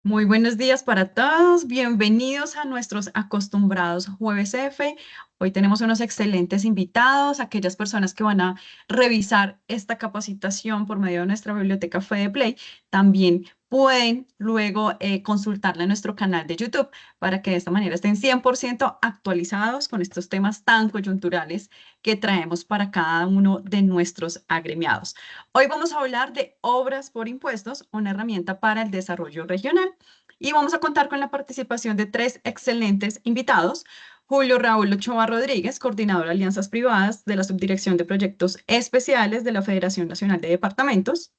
Muy buenos días para todos. Bienvenidos a nuestros acostumbrados Jueves F. Hoy tenemos unos excelentes invitados, aquellas personas que van a revisar esta capacitación por medio de nuestra biblioteca FedePlay. También pueden luego consultarla en nuestro canal de YouTube para que de esta manera estén 100% actualizados con estos temas tan coyunturales que traemos para cada uno de nuestros agremiados. Hoy vamos a hablar de obras por impuestos, una herramienta para el desarrollo regional. Y vamos a contar con la participación de tres excelentes invitados. Julio Raúl Ochoa Rodríguez, coordinador de alianzas privadas de la Subdirección de Proyectos Especiales de la Federación Nacional de Departamentos.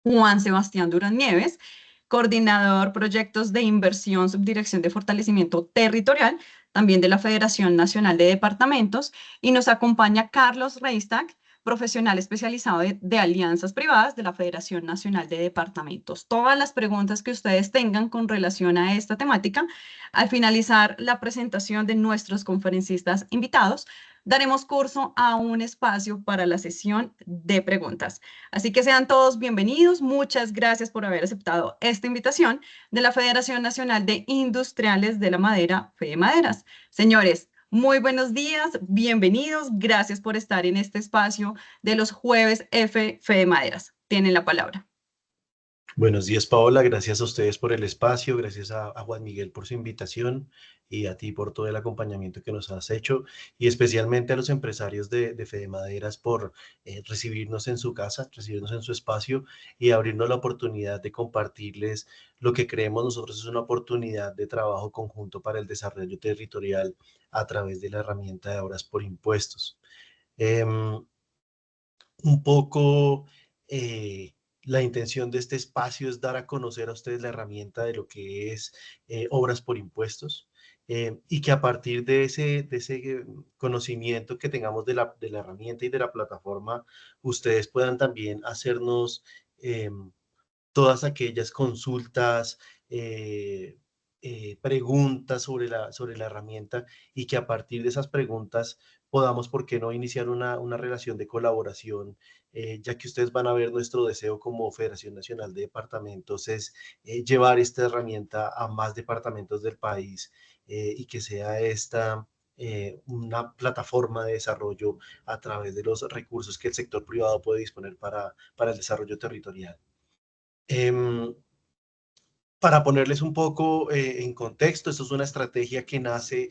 Juan Sebastián Durán Nieves, coordinador proyectos de inversión, Subdirección de Fortalecimiento Territorial, también de la Federación Nacional de Departamentos. Y nos acompaña Carlos Reistag, profesional especializado de alianzas privadas de la Federación Nacional de Departamentos. Todas las preguntas que ustedes tengan con relación a esta temática, al finalizar la presentación de nuestros conferencistas invitados, daremos curso a un espacio para la sesión de preguntas. Así que sean todos bienvenidos. Muchas gracias por haber aceptado esta invitación de la Federación Nacional de Industriales de la Madera, Fede Maderas. Señores, muy buenos días, bienvenidos. Gracias por estar en este espacio de los jueves Fede Maderas. Tienen la palabra. Buenos días, Paola. Gracias a ustedes por el espacio, gracias a Juan Miguel por su invitación y a ti por todo el acompañamiento que nos has hecho y especialmente a los empresarios de Fede Maderas por recibirnos en su casa, recibirnos en su espacio y abrirnos la oportunidad de compartirles lo que creemos nosotros es una oportunidad de trabajo conjunto para el desarrollo territorial a través de la herramienta de obras por impuestos. Un poco la intención de este espacio es dar a conocer a ustedes la herramienta de lo que es obras por impuestos y que a partir de ese conocimiento que tengamos de la herramienta y de la plataforma, ustedes puedan también hacernos todas aquellas consultas, preguntas sobre la herramienta y que a partir de esas preguntas podamos, ¿por qué no?, iniciar una relación de colaboración, ya que ustedes van a ver nuestro deseo como Federación Nacional de Departamentos es llevar esta herramienta a más departamentos del país y que sea esta una plataforma de desarrollo a través de los recursos que el sector privado puede disponer para el desarrollo territorial. Em, para ponerles un poco en contexto, esto es una estrategia que nace,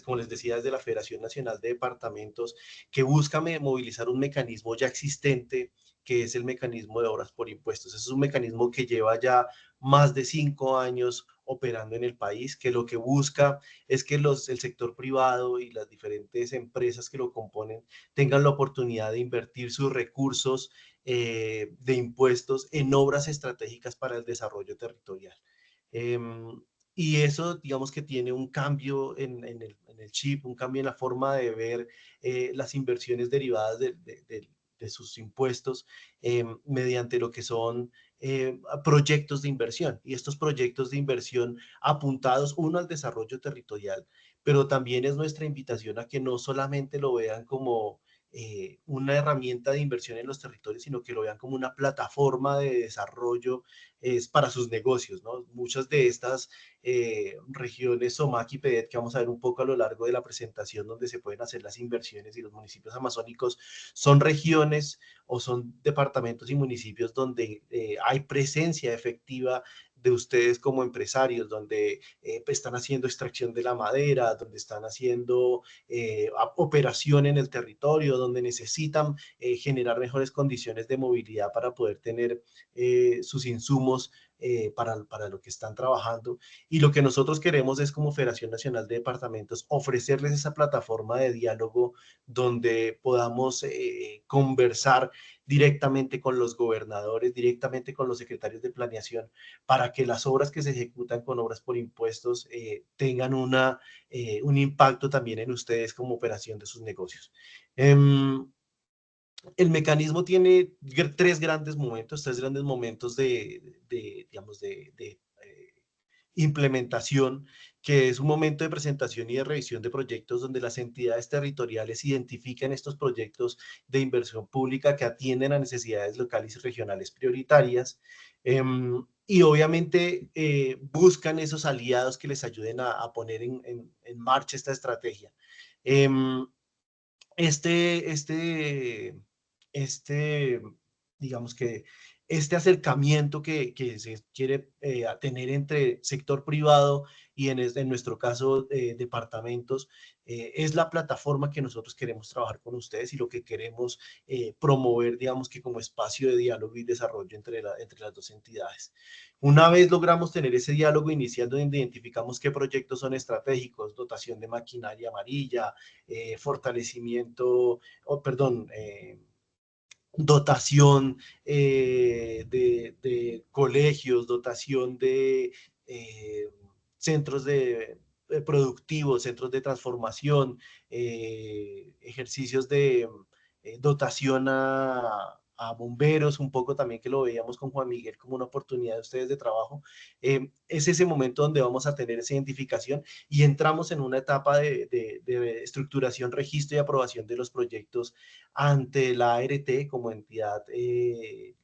como les decía, desde la Federación Nacional de Departamentos, que busca movilizar un mecanismo ya existente, que es el mecanismo de obras por impuestos. Es un mecanismo que lleva ya más de 5 años operando en el país, que lo que busca es que el sector privado y las diferentes empresas que lo componen tengan la oportunidad de invertir sus recursos de impuestos en obras estratégicas para el desarrollo territorial. Em, y eso, digamos que tiene un cambio en el chip, un cambio en la forma de ver las inversiones derivadas de sus impuestos mediante lo que son proyectos de inversión. Y estos proyectos de inversión apuntados, uno, al desarrollo territorial, pero también es nuestra invitación a que no solamente lo vean como una herramienta de inversión en los territorios, sino que lo vean como una plataforma de desarrollo para sus negocios, ¿no? Muchas de estas regiones, SOMAC y PEDET, que vamos a ver un poco a lo largo de la presentación, donde se pueden hacer las inversiones y los municipios amazónicos, son regiones o son departamentos y municipios donde hay presencia efectiva de ustedes como empresarios, donde están haciendo extracción de la madera, donde están haciendo operación en el territorio, donde necesitan generar mejores condiciones de movilidad para poder tener sus insumos para lo que están trabajando. Y lo que nosotros queremos es, como Federación Nacional de Departamentos, ofrecerles esa plataforma de diálogo donde podamos conversar directamente con los gobernadores, directamente con los secretarios de planeación, para que las obras que se ejecutan con obras por impuestos tengan un impacto también en ustedes como operación de sus negocios. El mecanismo tiene tres grandes momentos digamos, de implementación, que es un momento de presentación y de revisión de proyectos donde las entidades territoriales identifican estos proyectos de inversión pública que atienden a necesidades locales y regionales prioritarias. y obviamente buscan esos aliados que les ayuden a poner en marcha esta estrategia. Em, este, este, este, digamos que este acercamiento que se quiere tener entre sector privado y en nuestro caso departamentos, es la plataforma que nosotros queremos trabajar con ustedes y lo que queremos promover, digamos que como espacio de diálogo y desarrollo entre las dos entidades. Una vez logramos tener ese diálogo inicial donde identificamos qué proyectos son estratégicos, dotación de maquinaria amarilla, fortalecimiento, perdón, dotación de colegios, dotación de eh, centros productivos, centros de transformación, ejercicios de dotación a bomberos, un poco también que lo veíamos con Juan Miguel como una oportunidad de ustedes de trabajo. Es ese momento donde vamos a tener esa identificación y entramos en una etapa de estructuración, registro y aprobación de los proyectos ante la ART como entidad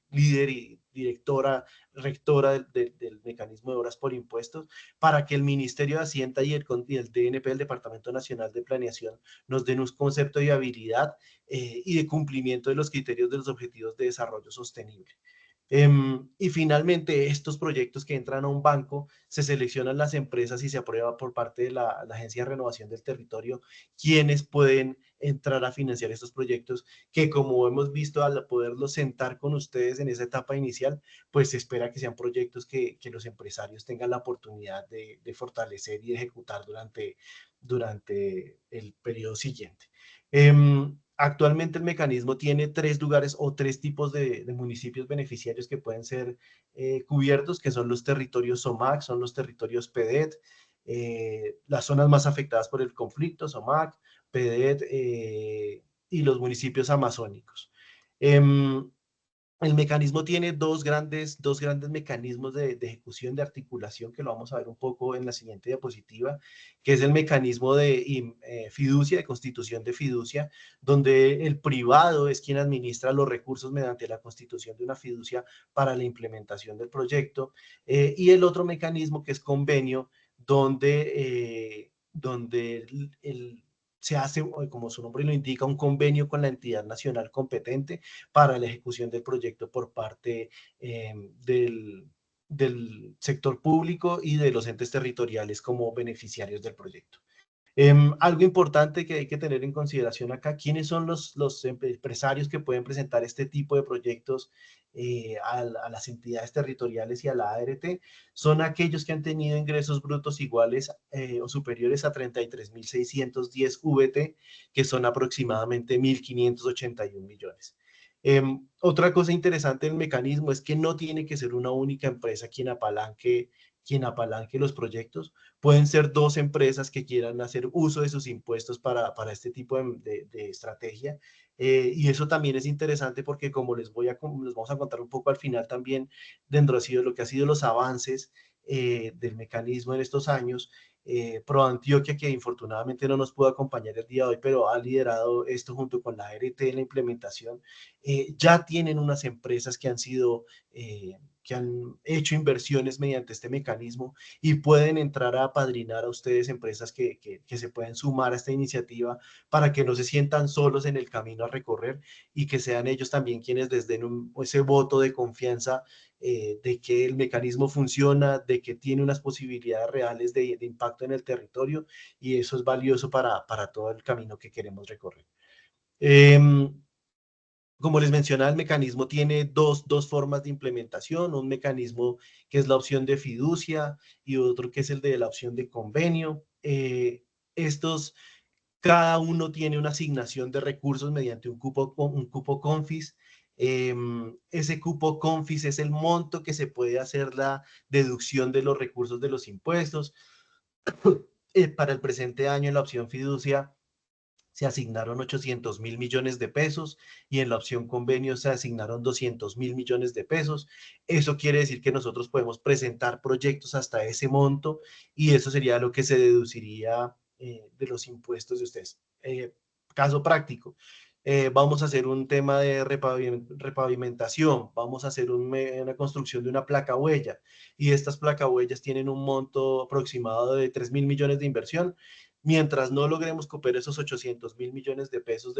líder y directora, rectora del mecanismo de obras por impuestos, para que el Ministerio de Hacienda y el DNP, el Departamento Nacional de Planeación, nos den un concepto de viabilidad y de cumplimiento de los criterios de los objetivos de desarrollo sostenible. Y finalmente, estos proyectos que entran a un banco, se seleccionan las empresas y se aprueba por parte de la Agencia de Renovación del Territorio quienes pueden entrar a financiar estos proyectos que, como hemos visto, al poderlos sentar con ustedes en esa etapa inicial, pues se espera que sean proyectos que los empresarios tengan la oportunidad de fortalecer y de ejecutar durante el periodo siguiente. Actualmente el mecanismo tiene 3 lugares o 3 tipos de municipios beneficiarios que pueden ser cubiertos, que son los territorios SOMAC, son los territorios PEDET, las zonas más afectadas por el conflicto, SOMAC, PEDET y los municipios amazónicos. El mecanismo tiene dos grandes mecanismos de ejecución, de articulación, que lo vamos a ver un poco en la siguiente diapositiva, que es el mecanismo de fiducia, de constitución de fiducia, donde el privado es quien administra los recursos mediante la constitución de una fiducia para la implementación del proyecto, y el otro mecanismo que es convenio, donde se hace, como su nombre lo indica, un convenio con la entidad nacional competente para la ejecución del proyecto por parte del sector público y de los entes territoriales como beneficiarios del proyecto. Algo importante que hay que tener en consideración acá, ¿quiénes son los empresarios que pueden presentar este tipo de proyectos a las entidades territoriales y a la ART? Son aquellos que han tenido ingresos brutos iguales o superiores a 33.610 VT, que son aproximadamente 1.581 millones. Otra cosa interesante del mecanismo es que no tiene que ser una única empresa quien apalanque los proyectos. Pueden ser 2 empresas que quieran hacer uso de sus impuestos para este tipo de estrategia. Y eso también es interesante porque como les vamos a contar un poco al final también dentro de lo que ha sido los avances del mecanismo en estos años, ProAntioquia, que infortunadamente no nos pudo acompañar el día de hoy, pero ha liderado esto junto con la ART en la implementación, ya tienen unas empresas que han hecho inversiones mediante este mecanismo y pueden entrar a apadrinar a ustedes empresas que se pueden sumar a esta iniciativa para que no se sientan solos en el camino a recorrer y que sean ellos también quienes les den ese voto de confianza de que el mecanismo funciona, de que tiene unas posibilidades reales de impacto en el territorio y eso es valioso para todo el camino que queremos recorrer. Como les mencionaba, el mecanismo tiene dos formas de implementación, un mecanismo que es la opción de fiducia y otro que es el de la opción de convenio. Estos, cada uno tiene una asignación de recursos mediante un cupo CONFIS. Ese cupo CONFIS es el monto que se puede hacer la deducción de los recursos de los impuestos. Para el presente año en la opción fiducia se asignaron 800.000 millones de pesos y en la opción convenio se asignaron 200.000 millones de pesos. Eso quiere decir que nosotros podemos presentar proyectos hasta ese monto y eso sería lo que se deduciría de los impuestos de ustedes. Caso práctico. vamos a hacer un tema de repavimentación, vamos a hacer una construcción de una placa huella, y estas placa huellas tienen un monto aproximado de 3.000 millones de inversión. Mientras no logremos cooperar esos 800.000 millones de pesos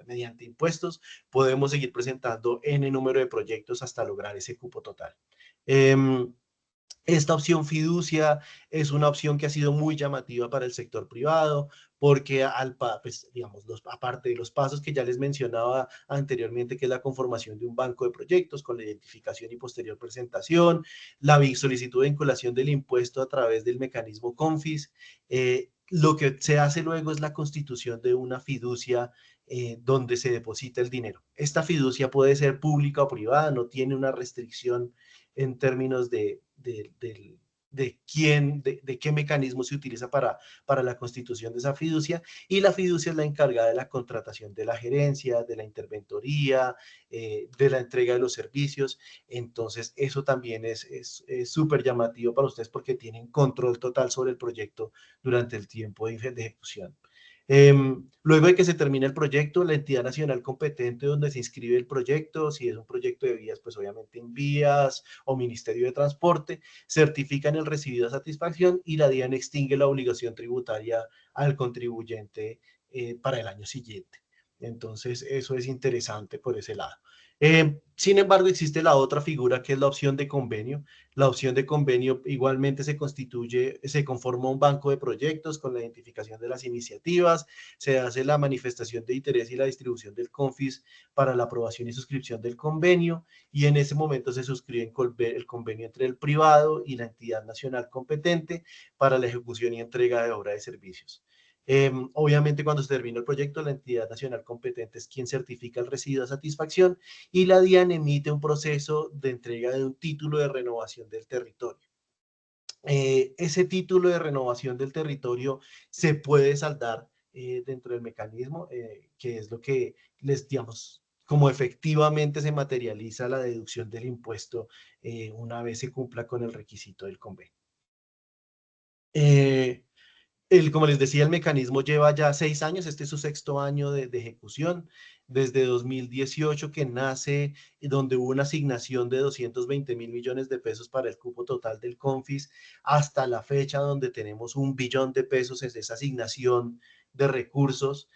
mediante impuestos, podemos seguir presentando N número de proyectos hasta lograr ese cupo total. Esta opción fiducia es una opción que ha sido muy llamativa para el sector privado, porque pues, digamos, aparte de los pasos que ya les mencionaba anteriormente, que es la conformación de un banco de proyectos con la identificación y posterior presentación, la solicitud de vinculación del impuesto a través del mecanismo CONFIS, lo que se hace luego es la constitución de una fiducia donde se deposita el dinero. Esta fiducia puede ser pública o privada, no tiene una restricción en términos de qué mecanismo se utiliza para la constitución de esa fiducia, y la fiducia es la encargada de la contratación de la gerencia, de la interventoría, de la entrega de los servicios. Entonces eso también es súper llamativo para ustedes porque tienen control total sobre el proyecto durante el tiempo de ejecución. Luego de que se termine el proyecto, la entidad nacional competente donde se inscribe el proyecto, si es un proyecto de vías, pues obviamente en vías o Ministerio de Transporte, certifican el recibido de satisfacción y la DIAN extingue la obligación tributaria al contribuyente para el año siguiente. Entonces, eso es interesante por ese lado. Sin embargo, existe la otra figura que es la opción de convenio. La opción de convenio igualmente se conforma un banco de proyectos con la identificación de las iniciativas, se hace la manifestación de interés y la distribución del CONFIS para la aprobación y suscripción del convenio, y en ese momento se suscribe el convenio entre el privado y la entidad nacional competente para la ejecución y entrega de obra de servicios. Obviamente, cuando se termina el proyecto, la entidad nacional competente es quien certifica el recibido de satisfacción, y la DIAN emite un proceso de entrega de un título de renovación del territorio. Ese título de renovación del territorio se puede saldar dentro del mecanismo, que es lo que les digamos, como efectivamente se materializa la deducción del impuesto una vez se cumpla con el requisito del convenio. Como les decía, el mecanismo lleva ya 6 años, este es su sexto año de ejecución, desde 2018 que nace, donde hubo una asignación de 220.000 millones de pesos para el cupo total del CONFIS, hasta la fecha donde tenemos 1 billón de pesos en esa asignación de recursos.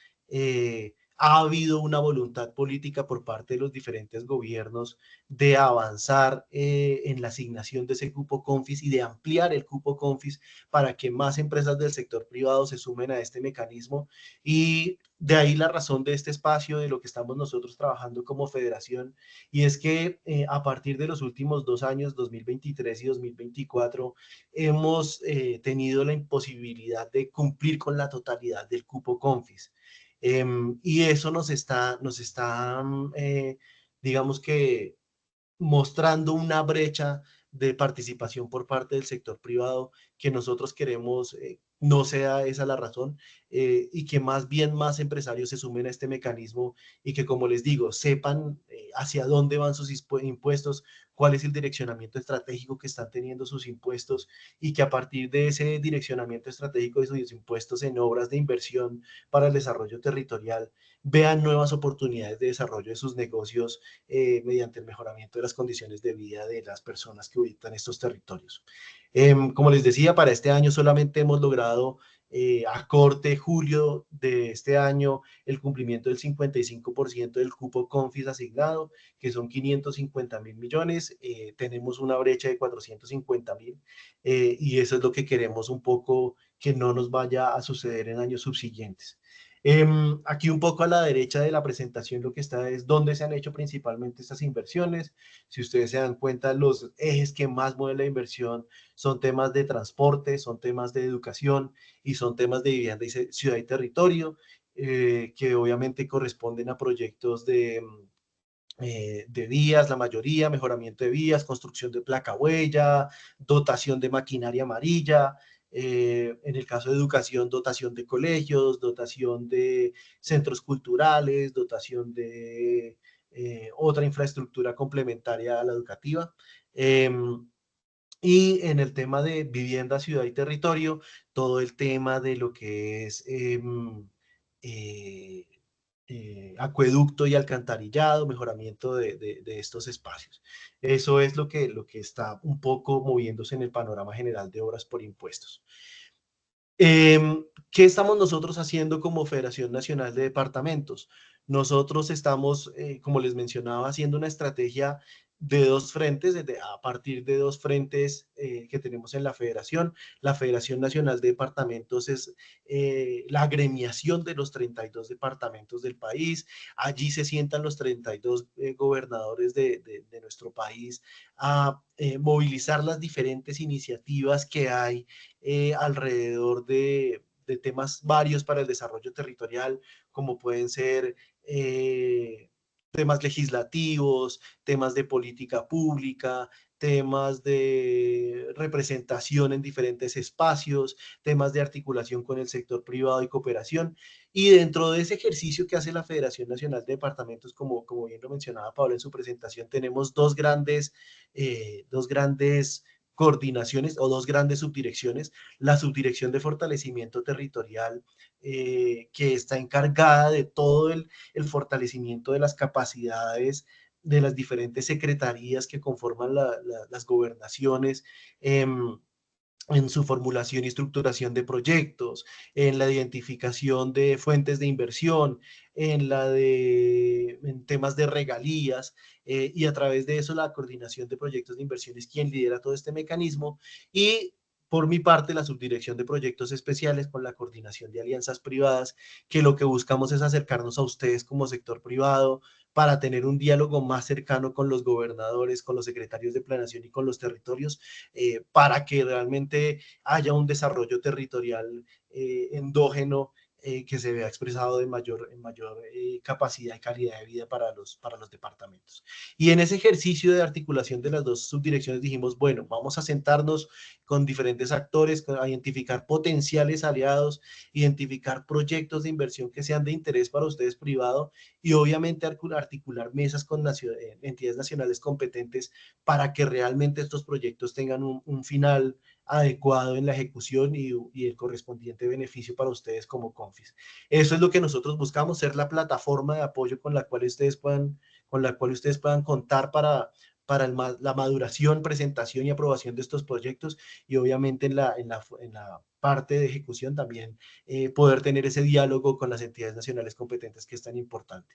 Ha habido una voluntad política por parte de los diferentes gobiernos de avanzar en la asignación de ese cupo CONFIS y de ampliar el cupo CONFIS para que más empresas del sector privado se sumen a este mecanismo, y de ahí la razón de este espacio, de lo que estamos nosotros trabajando como federación, y es que a partir de los últimos 2 años, 2023 y 2024, hemos tenido la imposibilidad de cumplir con la totalidad del cupo CONFIS. Y eso digamos que, mostrando una brecha de participación por parte del sector privado que nosotros queremos no sea esa la razón, y que más bien más empresarios se sumen a este mecanismo y que, como les digo, sepan hacia dónde van sus impuestos, cuál es el direccionamiento estratégico que están teniendo sus impuestos, y que a partir de ese direccionamiento estratégico de sus impuestos en obras de inversión para el desarrollo territorial, vean nuevas oportunidades de desarrollo de sus negocios mediante el mejoramiento de las condiciones de vida de las personas que habitan estos territorios. Como les decía, para este año solamente hemos logrado a corte julio de este año el cumplimiento del 55% del cupo CONFIS asignado, que son 550.000 millones. Tenemos una brecha de 450.000, y eso es lo que queremos un poco que no nos vaya a suceder en años subsiguientes. Aquí un poco a la derecha de la presentación lo que está es dónde se han hecho principalmente estas inversiones. Si ustedes se dan cuenta, los ejes que más mueven la inversión son temas de transporte, son temas de educación y son temas de vivienda y ciudad y territorio, que obviamente corresponden a proyectos de vías, la mayoría, mejoramiento de vías, construcción de placa huella, dotación de maquinaria amarilla. En el caso de educación, dotación de colegios, dotación de centros culturales, dotación de otra infraestructura complementaria a la educativa. Y en el tema de vivienda, ciudad y territorio, todo el tema de lo que es acueducto y alcantarillado, mejoramiento de estos espacios. Eso es lo que está un poco moviéndose en el panorama general de obras por impuestos. ¿Qué estamos nosotros haciendo como Federación Nacional de Departamentos? Nosotros estamos, como les mencionaba, haciendo una estrategia de dos frentes, a partir de dos frentes que tenemos en la Federación. La Federación Nacional de Departamentos es la agremiación de los 32 departamentos del país. Allí se sientan los 32 gobernadores de nuestro país a movilizar las diferentes iniciativas que hay alrededor de temas varios para el desarrollo territorial, como pueden ser temas legislativos, temas de política pública, temas de representación en diferentes espacios, temas de articulación con el sector privado y cooperación. Y dentro de ese ejercicio que hace la Federación Nacional de Departamentos, como bien lo mencionaba Pablo en su presentación, tenemos dos grandes coordinaciones o dos grandes subdirecciones. La subdirección de fortalecimiento territorial, que está encargada de todo el fortalecimiento de las capacidades de las diferentes secretarías que conforman las gobernaciones. En su formulación y estructuración de proyectos, en la identificación de fuentes de inversión, en temas de regalías, y a través de eso la coordinación de proyectos de inversiones, quien lidera todo este mecanismo, y por mi parte la subdirección de proyectos especiales con la coordinación de alianzas privadas, que lo que buscamos es acercarnos a ustedes como sector privado para tener un diálogo más cercano con los gobernadores, con los secretarios de planeación y con los territorios, para que realmente haya un desarrollo territorial endógeno, que se vea expresado en mayor capacidad y calidad de vida para los departamentos. Y en ese ejercicio de articulación de las dos subdirecciones dijimos, bueno, vamos a sentarnos con diferentes actores, a identificar potenciales aliados, identificar proyectos de inversión que sean de interés para ustedes privado y obviamente articular mesas con entidades nacionales competentes para que realmente estos proyectos tengan un final adecuado en la ejecución y el correspondiente beneficio para ustedes como Confis. Eso es lo que nosotros buscamos, ser la plataforma de apoyo con la cual ustedes puedan contar para la maduración, presentación y aprobación de estos proyectos, y obviamente en la parte de ejecución también poder tener ese diálogo con las entidades nacionales competentes que es tan importante.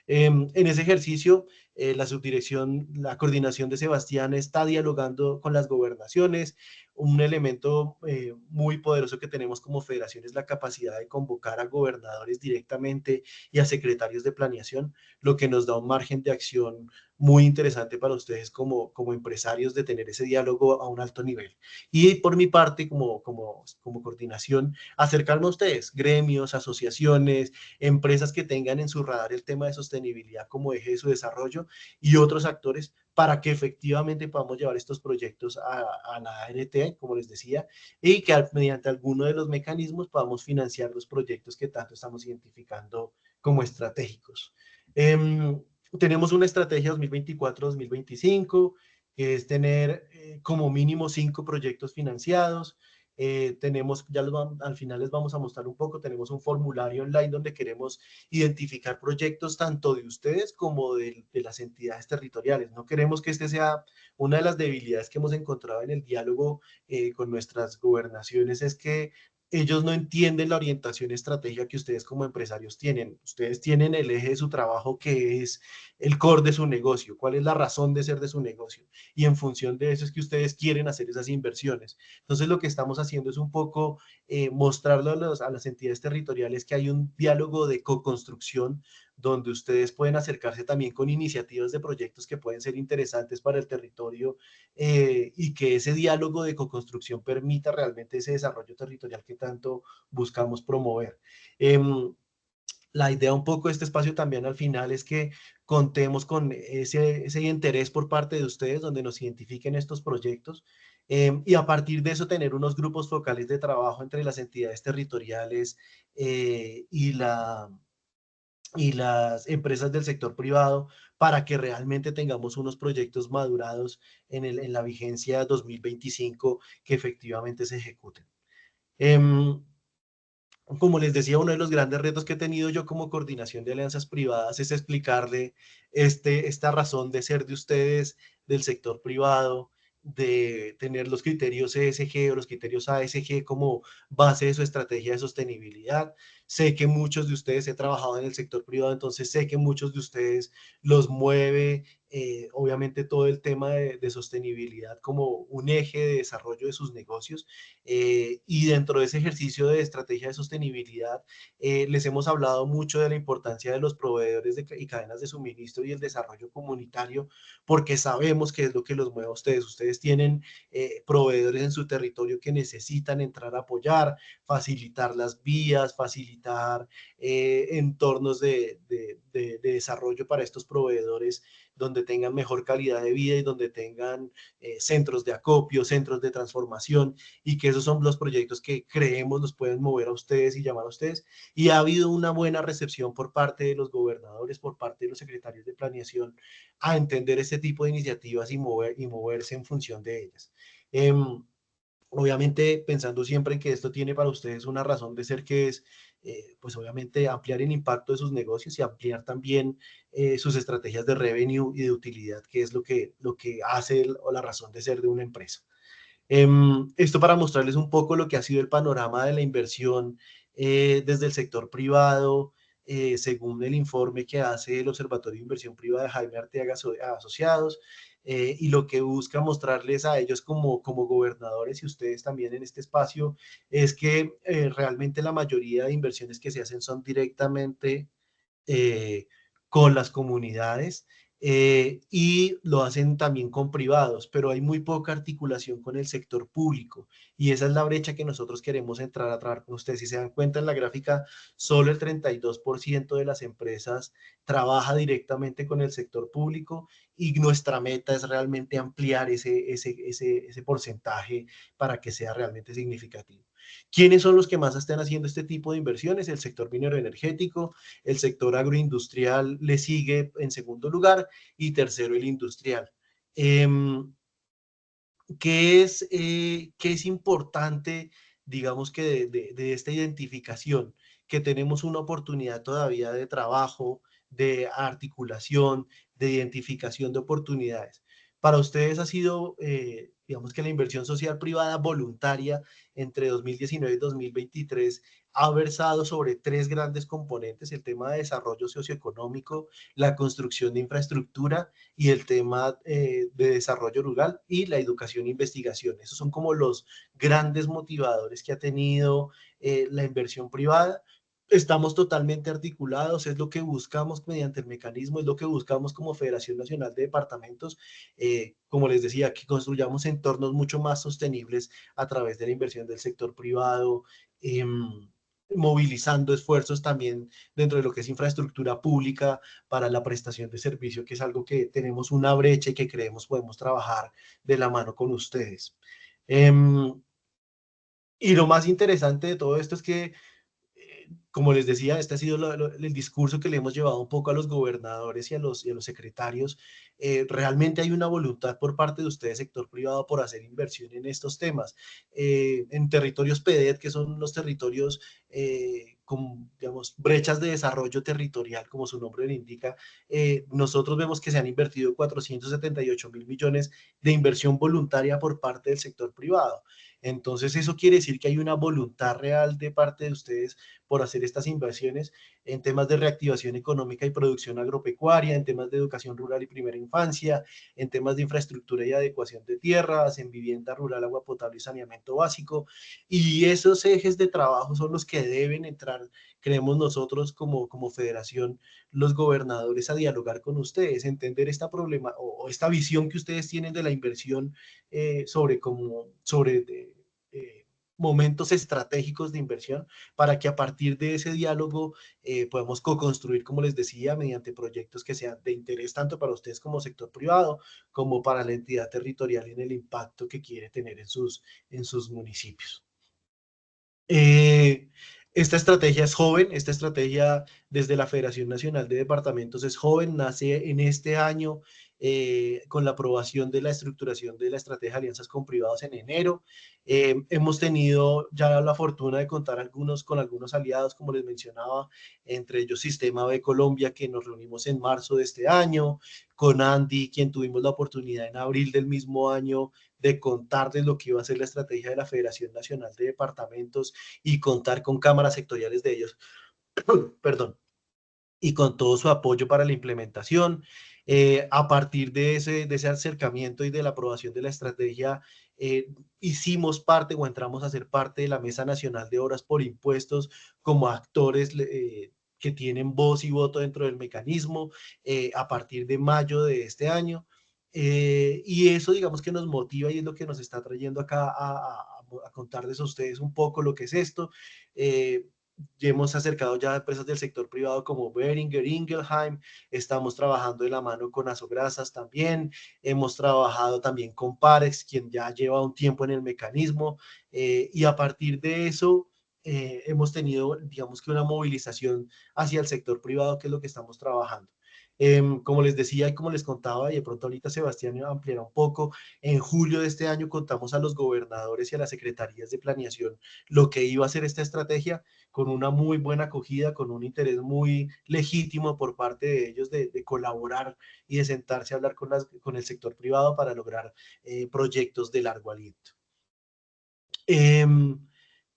En ese ejercicio, la subdirección, la coordinación de Sebastián está dialogando con las gobernaciones. Un elemento muy poderoso que tenemos como federación es la capacidad de convocar a gobernadores directamente y a secretarios de planeación, lo que nos da un margen de acción muy interesante para ustedes como empresarios, de tener ese diálogo a un alto nivel. Y por mi parte, como coordinación, acercarme a ustedes, gremios, asociaciones, empresas que tengan en su radar el tema de sostenibilidad como eje de su desarrollo, y otros actores, para que efectivamente podamos llevar estos proyectos a la ART, como les decía, y que mediante alguno de los mecanismos podamos financiar los proyectos que tanto estamos identificando como estratégicos. Tenemos una estrategia 2024-2025, que es tener como mínimo 5 proyectos financiados. Tenemos, al final les vamos a mostrar un poco, tenemos un formulario online donde queremos identificar proyectos tanto de ustedes como de las entidades territoriales. No queremos que este sea una de las debilidades que hemos encontrado en el diálogo con nuestras gobernaciones, es que ellos no entienden la orientación estratégica que ustedes como empresarios tienen. Ustedes tienen el eje de su trabajo, que es el core de su negocio, cuál es la razón de ser de su negocio. Y en función de eso es que ustedes quieren hacer esas inversiones. Entonces lo que estamos haciendo es un poco mostrarlo a las entidades territoriales que hay un diálogo de co-construcción donde ustedes pueden acercarse también con iniciativas de proyectos que pueden ser interesantes para el territorio, y que ese diálogo de co-construcción permita realmente ese desarrollo territorial que tanto buscamos promover. La idea un poco de este espacio también al final es que contemos con ese interés por parte de ustedes, donde nos identifiquen estos proyectos, y a partir de eso tener unos grupos focales de trabajo entre las entidades territoriales y las empresas del sector privado, para que realmente tengamos unos proyectos madurados en la vigencia 2025 que efectivamente se ejecuten. como les decía, uno de los grandes retos que he tenido yo como coordinación de alianzas privadas es explicarle esta razón de ser de ustedes, del sector privado, de tener los criterios ESG o los criterios ASG como base de su estrategia de sostenibilidad. Sé que muchos de ustedes he trabajado en el sector privado, entonces sé que muchos de ustedes los mueve obviamente todo el tema de sostenibilidad como un eje de desarrollo de sus negocios. Y dentro de ese ejercicio de estrategia de sostenibilidad, les hemos hablado mucho de la importancia de los proveedores y cadenas de suministro y el desarrollo comunitario, porque sabemos que es lo que los mueve a ustedes. Ustedes tienen proveedores en su territorio que necesitan entrar a apoyar, facilitar las vías, facilitar entornos de desarrollo para estos proveedores donde tengan mejor calidad de vida y donde tengan centros de acopio, centros de transformación, y que esos son los proyectos que creemos los pueden mover a ustedes y llamar a ustedes. Y ha habido una buena recepción por parte de los gobernadores, por parte de los secretarios de planeación, a entender este tipo de iniciativas y moverse en función de ellas. Obviamente pensando siempre en que esto tiene para ustedes una razón de ser que es, pues obviamente ampliar el impacto de sus negocios y ampliar también sus estrategias de revenue y de utilidad, que es lo que hace o la razón de ser de una empresa. Esto para mostrarles un poco lo que ha sido el panorama de la inversión desde el sector privado, según el informe que hace el Observatorio de Inversión Privada de Jaime Arteaga Asociados, y lo que busca mostrarles a ellos como gobernadores y ustedes también en este espacio es que realmente la mayoría de inversiones que se hacen son directamente eh, con las comunidades y lo hacen también con privados, pero hay muy poca articulación con el sector público y esa es la brecha que nosotros queremos entrar a trabajar con ustedes. Si se dan cuenta en la gráfica, solo el 32% de las empresas trabaja directamente con el sector público y nuestra meta es realmente ampliar ese porcentaje para que sea realmente significativo. ¿Quiénes son los que más están haciendo este tipo de inversiones? El sector minero energético, el sector agroindustrial le sigue en segundo lugar y tercero el industrial. Eh, ¿Qué es importante, digamos que de esta identificación? Que tenemos una oportunidad todavía de trabajo, de articulación, de identificación de oportunidades. Para ustedes ha sido, digamos que la inversión social privada voluntaria entre 2019 y 2023 ha versado sobre tres grandes componentes: el tema de desarrollo socioeconómico, la construcción de infraestructura y el tema de desarrollo rural y la educación e investigación. Esos son como los grandes motivadores que ha tenido la inversión privada. Estamos totalmente articulados, es lo que buscamos mediante el mecanismo, es lo que buscamos como Federación Nacional de Departamentos, como les decía, que construyamos entornos mucho más sostenibles a través de la inversión del sector privado, eh, movilizando esfuerzos también dentro de lo que es infraestructura pública para la prestación de servicio, que es algo que tenemos una brecha y que creemos podemos trabajar de la mano con ustedes. Y lo más interesante de todo esto es que como les decía, este ha sido el discurso que le hemos llevado un poco a los gobernadores y a los secretarios. Realmente hay una voluntad por parte de ustedes, sector privado, por hacer inversión en estos temas. En territorios PEDET, que son los territorios con, digamos, brechas de desarrollo territorial, como su nombre le indica, nosotros vemos que se han invertido 478.000 millones de inversión voluntaria por parte del sector privado. Entonces, eso quiere decir que hay una voluntad real de parte de ustedes por hacer estas inversiones en temas de reactivación económica y producción agropecuaria, en temas de educación rural y primera infancia, en temas de infraestructura y adecuación de tierras, en vivienda rural, agua potable y saneamiento básico. Y esos ejes de trabajo son los que deben entrar, creemos nosotros como federación, los gobernadores a dialogar con ustedes, entender esta problema o esta visión que ustedes tienen de la inversión sobre momentos estratégicos de inversión para que a partir de ese diálogo podamos co-construir, como les decía, mediante proyectos que sean de interés tanto para ustedes como sector privado, como para la entidad territorial en el impacto que quiere tener en sus municipios. Eh, esta estrategia es joven, esta estrategia desde la Federación Nacional de Departamentos es joven, nace en este año con la aprobación de la estructuración de la estrategia de alianzas con privados en enero. Hemos tenido ya la fortuna de contar con algunos aliados, como les mencionaba, entre ellos Sistema B Colombia, que nos reunimos en marzo de este año, con Andy, quien tuvimos la oportunidad en abril del mismo año de contarles lo que iba a ser la estrategia de la Federación Nacional de Departamentos y contar con cámaras sectoriales de ellos, perdón, y con todo su apoyo para la implementación. A partir de ese acercamiento y de la aprobación de la estrategia, hicimos parte o entramos a ser parte de la Mesa Nacional de Obras por Impuestos como actores que tienen voz y voto dentro del mecanismo a partir de mayo de este año. Y eso, digamos, que nos motiva y es lo que nos está trayendo acá a contarles a ustedes un poco lo que es esto. Ya hemos acercado ya a empresas del sector privado como Behringer Ingelheim, estamos trabajando de la mano con Asograsas también, hemos trabajado también con Parex, quien ya lleva un tiempo en el mecanismo, y a partir de eso hemos tenido, digamos, que una movilización hacia el sector privado, que es lo que estamos trabajando. Como les decía y como les contaba, y de pronto ahorita Sebastián ampliará un poco, en julio de este año contamos a los gobernadores y a las secretarías de planeación lo que iba a ser esta estrategia, con una muy buena acogida, con un interés muy legítimo por parte de ellos de colaborar y de sentarse a hablar con el sector privado para lograr proyectos de largo aliento. Eh,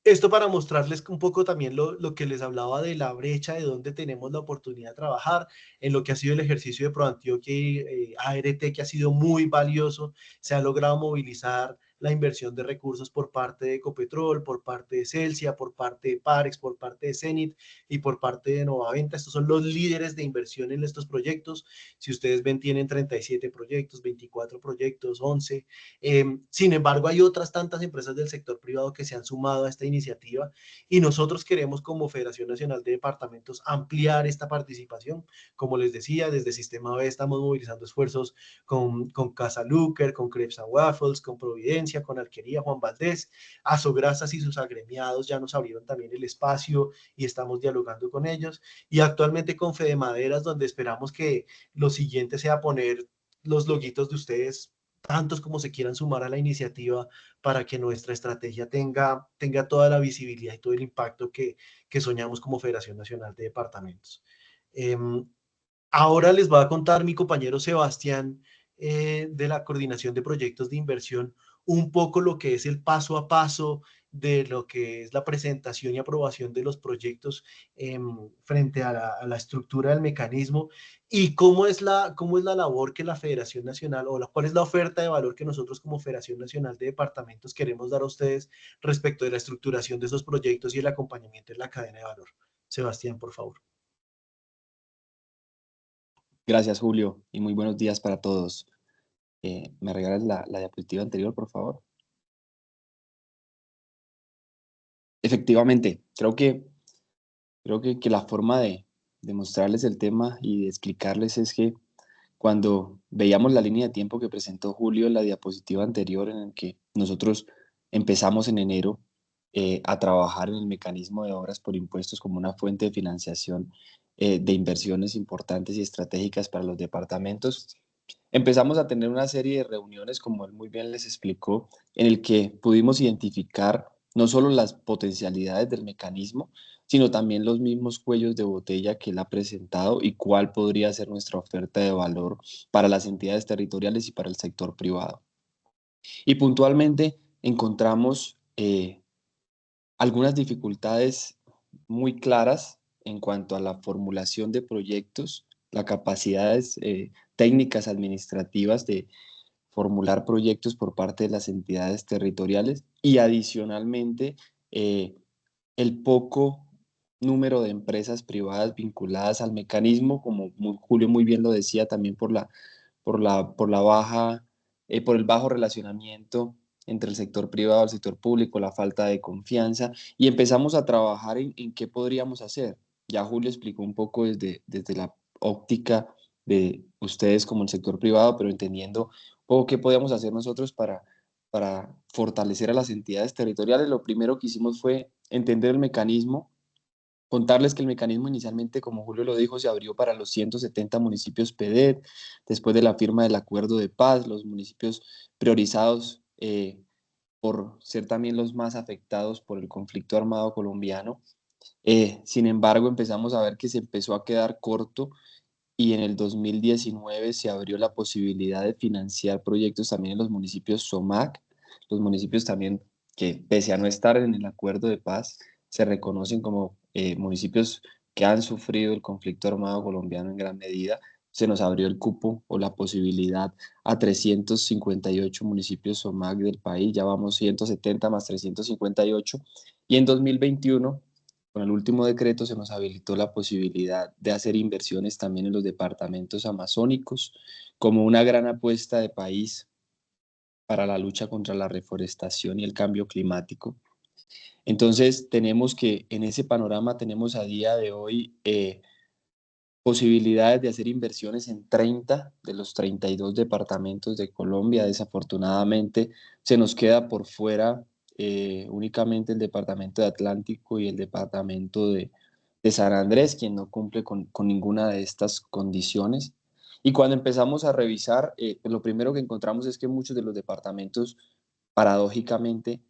Esto para mostrarles un poco también lo que les hablaba de la brecha de donde tenemos la oportunidad de trabajar, en lo que ha sido el ejercicio de ProAntioquia y ART, que ha sido muy valioso. Se ha logrado movilizar la inversión de recursos por parte de Ecopetrol, por parte de Celsia, por parte de Parex, por parte de Zenit y por parte de Novaventa. Estos son los líderes de inversión en estos proyectos. Si ustedes ven, tienen 37 proyectos, 24 proyectos, 11. Sin embargo, hay otras tantas empresas del sector privado que se han sumado a esta iniciativa y nosotros queremos como Federación Nacional de Departamentos ampliar esta participación. Como les decía, desde Sistema B estamos movilizando esfuerzos con Casa Luker, con Crepes and Waffles, con Providencia, con Alquería Juan Valdés. Asograsas y sus agremiados ya nos abrieron también el espacio y estamos dialogando con ellos. Y actualmente con Fede Maderas, donde esperamos que lo siguiente sea poner los loguitos de ustedes, tantos como se quieran sumar a la iniciativa, para que nuestra estrategia tenga toda la visibilidad y todo el impacto que soñamos como Federación Nacional de Departamentos. Eh, Ahora les va a contar mi compañero Sebastián, de la Coordinación de Proyectos de Inversión, un poco lo que es el paso a paso de lo que es la presentación y aprobación de los proyectos frente a la estructura del mecanismo y cómo es la labor que la Federación Nacional cuál es la oferta de valor que nosotros como Federación Nacional de Departamentos queremos dar a ustedes respecto de la estructuración de esos proyectos y el acompañamiento en la cadena de valor. Sebastián, por favor. Gracias, Julio, y muy buenos días para todos. ¿Me regalas la diapositiva anterior, por favor? Efectivamente, creo que la forma de mostrarles el tema y de explicarles es que cuando veíamos la línea de tiempo que presentó Julio en la diapositiva anterior, en el que nosotros empezamos en enero a trabajar en el mecanismo de obras por impuestos como una fuente de financiación de inversiones importantes y estratégicas para los departamentos, empezamos a tener una serie de reuniones, como él muy bien les explicó, en el que pudimos identificar no solo las potencialidades del mecanismo, sino también los mismos cuellos de botella que él ha presentado y cuál podría ser nuestra oferta de valor para las entidades territoriales y para el sector privado. Y puntualmente encontramos algunas dificultades muy claras en cuanto a la formulación de proyectos, las capacidades técnicas administrativas de formular proyectos por parte de las entidades territoriales y adicionalmente el poco número de empresas privadas vinculadas al mecanismo, como Julio muy bien lo decía, también por el bajo relacionamiento entre el sector privado y el sector público, la falta de confianza, y empezamos a trabajar en qué podríamos hacer. Ya Julio explicó un poco desde la óptica de ustedes como el sector privado, pero entendiendo un poco qué podíamos hacer nosotros para fortalecer a las entidades territoriales. Lo primero que hicimos fue entender el mecanismo Contarles que el mecanismo inicialmente, como Julio lo dijo, se abrió para los 170 municipios PEDET. Después de la firma del acuerdo de paz, los municipios priorizados por ser también los más afectados por el conflicto armado colombiano. Sin embargo, empezamos a ver que se empezó a quedar corto y en el 2019 se abrió la posibilidad de financiar proyectos también en los municipios SOMAC, los municipios también que pese a no estar en el acuerdo de paz, se reconocen como municipios que han sufrido el conflicto armado colombiano en gran medida. Se nos abrió el cupo o la posibilidad a 358 municipios SOMAC del país, ya vamos 170 más 358, y en 2021 con el último decreto se nos habilitó la posibilidad de hacer inversiones también en los departamentos amazónicos como una gran apuesta de país para la lucha contra la reforestación y el cambio climático. Entonces, tenemos que en ese panorama tenemos a día de hoy posibilidades de hacer inversiones en 30 de los 32 departamentos de Colombia. Desafortunadamente, se nos queda por fuera únicamente el departamento de Atlántico y el departamento de San Andrés, quien no cumple con ninguna de estas condiciones. Y cuando empezamos a revisar, lo primero que encontramos es que muchos de los departamentos, paradójicamente,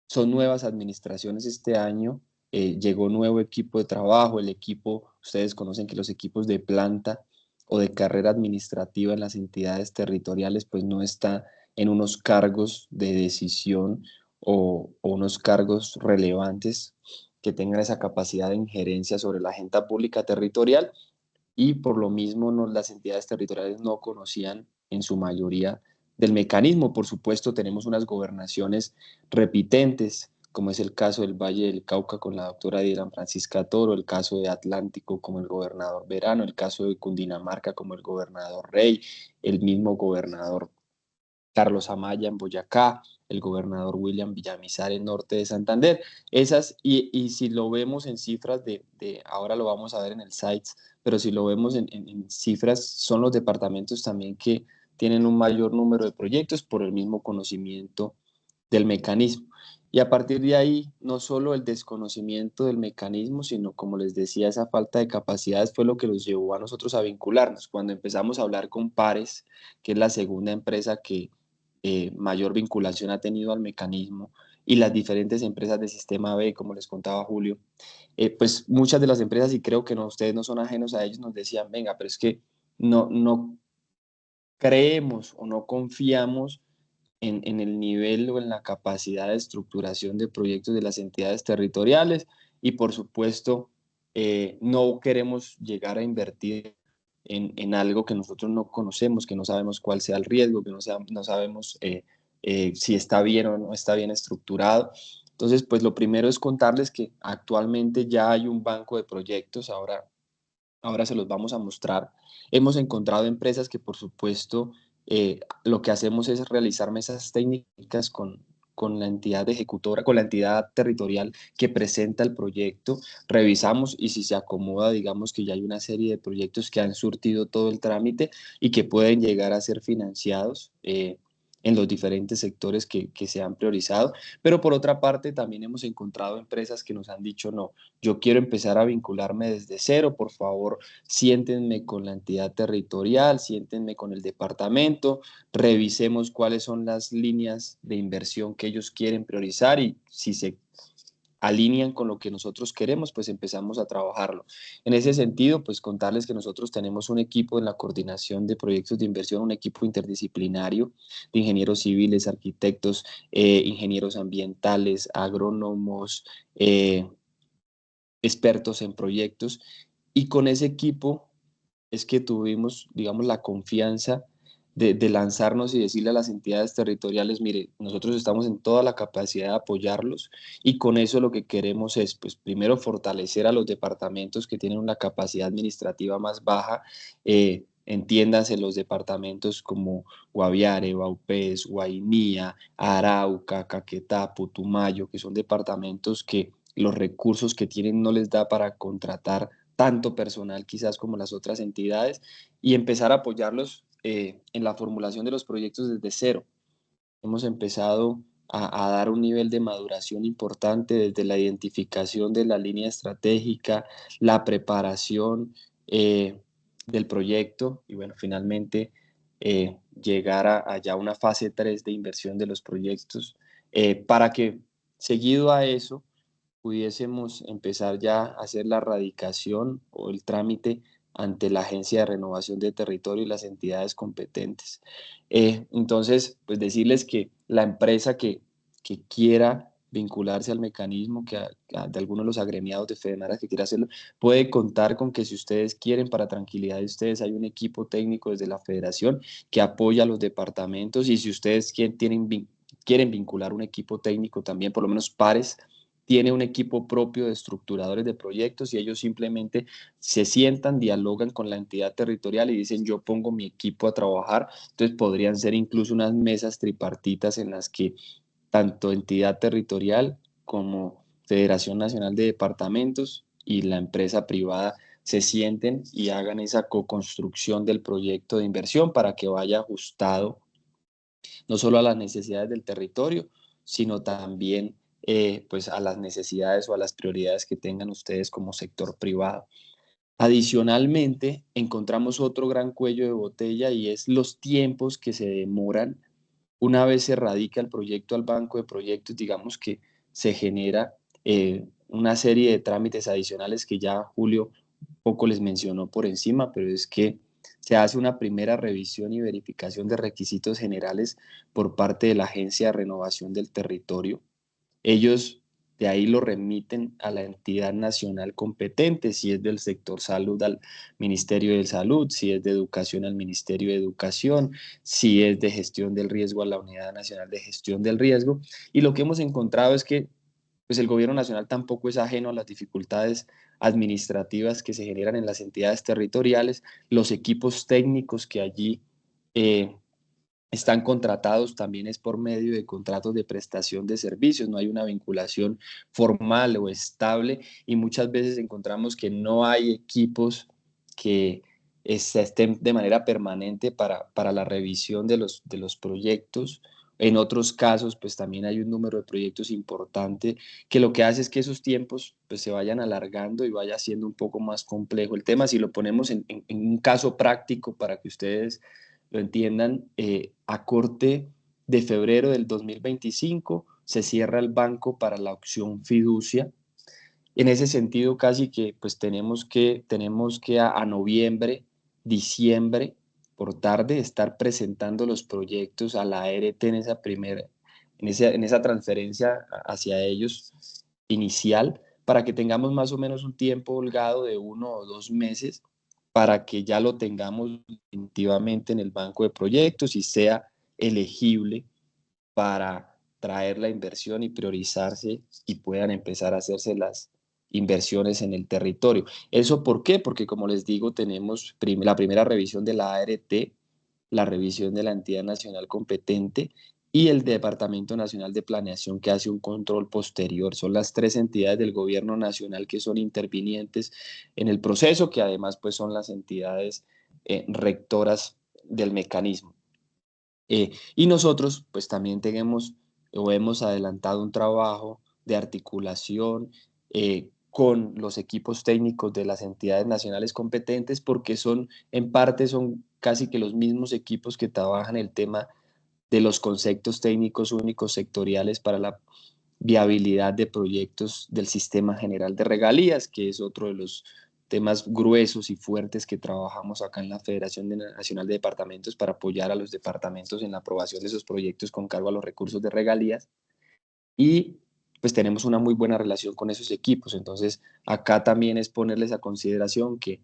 son nuevas administraciones este año, llegó nuevo equipo de trabajo, el equipo, ustedes conocen que los equipos de planta o de carrera administrativa en las entidades territoriales pues no está en unos cargos de decisión o unos cargos relevantes que tengan esa capacidad de injerencia sobre la agenda pública territorial y por lo mismo las entidades territoriales no conocían en su mayoría del mecanismo. Por supuesto, tenemos unas gobernaciones repitentes, como es el caso del Valle del Cauca con la doctora Dylan Francisca Toro, el caso de Atlántico como el gobernador Verano, el caso de Cundinamarca como el gobernador Rey, el mismo gobernador Carlos Amaya en Boyacá, el gobernador William Villamizar en norte de Santander. Esas, y si lo vemos en cifras ahora lo vamos a ver en el SITES, pero si lo vemos en cifras, son los departamentos también que tienen un mayor número de proyectos por el mismo conocimiento del mecanismo. Y a partir de ahí, no solo el desconocimiento del mecanismo, sino, como les decía, esa falta de capacidades fue lo que los llevó a nosotros a vincularnos. Cuando empezamos a hablar con Pares, que es la segunda empresa que mayor vinculación ha tenido al mecanismo, y las diferentes empresas de Sistema B, como les contaba Julio, pues muchas de las empresas, y creo que no, ustedes no son ajenos a ellos, nos decían, venga, pero es que no creemos o no confiamos en el nivel o en la capacidad de estructuración de proyectos de las entidades territoriales y por supuesto no queremos llegar a invertir en algo que nosotros no conocemos, que no sabemos cuál sea el riesgo, que no sabemos si está bien o no está bien estructurado. Entonces, pues lo primero es contarles que actualmente ya hay un banco de proyectos, ahora se los vamos a mostrar. Hemos encontrado empresas que, por supuesto, lo que hacemos es realizar mesas técnicas con la entidad ejecutora, con la entidad territorial que presenta el proyecto. Revisamos y si se acomoda, digamos que ya hay una serie de proyectos que han surtido todo el trámite y que pueden llegar a ser financiados. En los diferentes sectores que se han priorizado, pero por otra parte también hemos encontrado empresas que nos han dicho no, yo quiero empezar a vincularme desde cero, por favor, siéntenme con la entidad territorial, siéntenme con el departamento, revisemos cuáles son las líneas de inversión que ellos quieren priorizar y si se alinean con lo que nosotros queremos, pues empezamos a trabajarlo. En ese sentido, pues contarles que nosotros tenemos un equipo en la coordinación de proyectos de inversión, un equipo interdisciplinario de ingenieros civiles, arquitectos, ingenieros ambientales, agrónomos, expertos en proyectos, y con ese equipo es que tuvimos, digamos, la confianza de lanzarnos y decirle a las entidades territoriales, mire, nosotros estamos en toda la capacidad de apoyarlos y con eso lo que queremos es, pues, primero fortalecer a los departamentos que tienen una capacidad administrativa más baja, entiéndase los departamentos como Guaviare, Vaupés, Guainía, Arauca, Caquetá, Putumayo, que son departamentos que los recursos que tienen no les da para contratar tanto personal quizás como las otras entidades y empezar a apoyarlos en la formulación de los proyectos desde cero. Hemos empezado a dar un nivel de maduración importante desde la identificación de la línea estratégica, la preparación del proyecto y bueno, finalmente llegar a ya una fase 3 de inversión de los proyectos para que seguido a eso pudiésemos empezar ya a hacer la radicación o el trámite ante la Agencia de Renovación de Territorio y las entidades competentes. Entonces, pues decirles que la empresa que quiera vincularse al mecanismo, de algunos de los agremiados de FEDENARA que quiera hacerlo, puede contar con que si ustedes quieren, para tranquilidad de ustedes, hay un equipo técnico desde la federación que apoya a los departamentos y si ustedes quieren vincular un equipo técnico también, por lo menos pares, tiene un equipo propio de estructuradores de proyectos y ellos simplemente se sientan, dialogan con la entidad territorial y dicen yo pongo mi equipo a trabajar. Entonces podrían ser incluso unas mesas tripartitas en las que tanto entidad territorial como Federación Nacional de Departamentos y la empresa privada se sienten y hagan esa co-construcción del proyecto de inversión para que vaya ajustado no solo a las necesidades del territorio, sino también pues a las necesidades o a las prioridades que tengan ustedes como sector privado. Adicionalmente, encontramos otro gran cuello de botella y es los tiempos que se demoran una vez se radica el proyecto al banco de proyectos, digamos que se genera una serie de trámites adicionales que ya Julio poco les mencionó por encima, pero es que se hace una primera revisión y verificación de requisitos generales por parte de la Agencia de Renovación del Territorio. Ellos de ahí lo remiten a la entidad nacional competente, si es del sector salud al Ministerio de Salud, si es de educación al Ministerio de Educación, si es de gestión del riesgo a la Unidad Nacional de Gestión del Riesgo. Y lo que hemos encontrado es que pues el gobierno nacional tampoco es ajeno a las dificultades administrativas que se generan en las entidades territoriales, los equipos técnicos que allí están contratados también es por medio de contratos de prestación de servicios, no hay una vinculación formal o estable y muchas veces encontramos que no hay equipos que estén de manera permanente para la revisión de los proyectos. En otros casos, pues también hay un número de proyectos importante que lo que hace es que esos tiempos pues, se vayan alargando y vaya siendo un poco más complejo el tema. Si lo ponemos en un caso práctico para que ustedes lo entiendan, a corte de febrero del 2025 se cierra el banco para la opción fiducia. En ese sentido, casi que pues tenemos que a noviembre, diciembre, por tarde, estar presentando los proyectos a la ART en esa transferencia hacia ellos inicial, para que tengamos más o menos un tiempo holgado de 1 o 2 meses para que ya lo tengamos definitivamente en el banco de proyectos y sea elegible para traer la inversión y priorizarse y puedan empezar a hacerse las inversiones en el territorio. ¿Eso por qué? Porque como les digo, tenemos la primera revisión de la ART, la revisión de la entidad nacional competente y el Departamento Nacional de Planeación que hace un control posterior. Son las tres entidades del gobierno nacional que son intervinientes en el proceso, que además pues son las entidades rectoras del mecanismo. Y nosotros pues también tenemos o hemos adelantado un trabajo de articulación con los equipos técnicos de las entidades nacionales competentes porque en parte son casi que los mismos equipos que trabajan el tema de los conceptos técnicos únicos sectoriales para la viabilidad de proyectos del Sistema General de Regalías, que es otro de los temas gruesos y fuertes que trabajamos acá en la Federación Nacional de Departamentos para apoyar a los departamentos en la aprobación de esos proyectos con cargo a los recursos de regalías. Y pues tenemos una muy buena relación con esos equipos. Entonces, acá también es ponerles a consideración que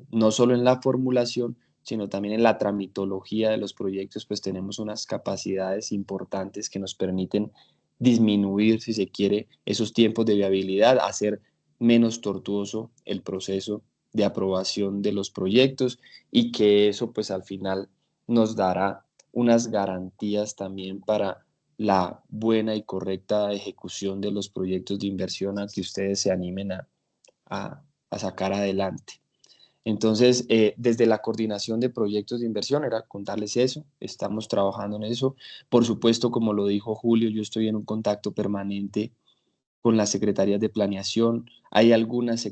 no solo en la formulación, sino también en la tramitología de los proyectos, pues tenemos unas capacidades importantes que nos permiten disminuir, si se quiere, esos tiempos de viabilidad, hacer menos tortuoso el proceso de aprobación de los proyectos y que eso pues al final nos dará unas garantías también para la buena y correcta ejecución de los proyectos de inversión a que ustedes se animen a sacar adelante. Entonces, desde la coordinación de proyectos de inversión era contarles eso, estamos trabajando en eso. Por supuesto, como lo dijo Julio, yo estoy en un contacto permanente con las secretarías de planeación. Hay algunos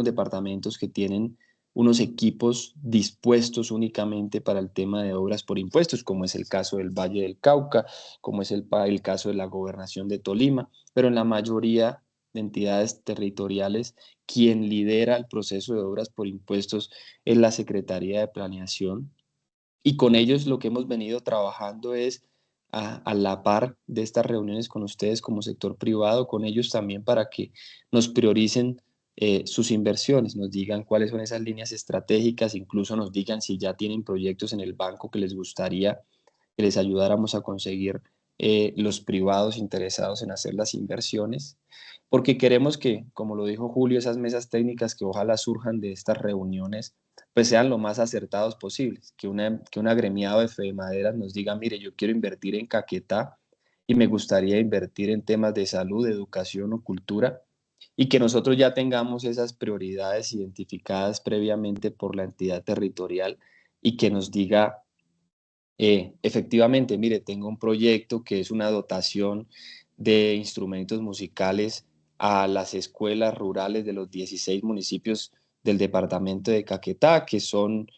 departamentos que tienen unos equipos dispuestos únicamente para el tema de obras por impuestos, como es el caso del Valle del Cauca, como es el caso de la Gobernación de Tolima, pero en la mayoría de entidades territoriales, quien lidera el proceso de obras por impuestos es la Secretaría de Planeación, y con ellos lo que hemos venido trabajando es a la par de estas reuniones con ustedes como sector privado, con ellos también para que nos prioricen sus inversiones, nos digan cuáles son esas líneas estratégicas, incluso nos digan si ya tienen proyectos en el banco que les gustaría que les ayudáramos a conseguir los privados interesados en hacer las inversiones, porque queremos que, como lo dijo Julio, esas mesas técnicas que ojalá surjan de estas reuniones, pues sean lo más acertados posibles, que un agremiado de FEDEMADERAS nos diga, mire, yo quiero invertir en Caquetá y me gustaría invertir en temas de salud, educación o cultura, y que nosotros ya tengamos esas prioridades identificadas previamente por la entidad territorial y que nos diga efectivamente, mire, tengo un proyecto que es una dotación de instrumentos musicales a las escuelas rurales de los 16 municipios del departamento de Caquetá, que son,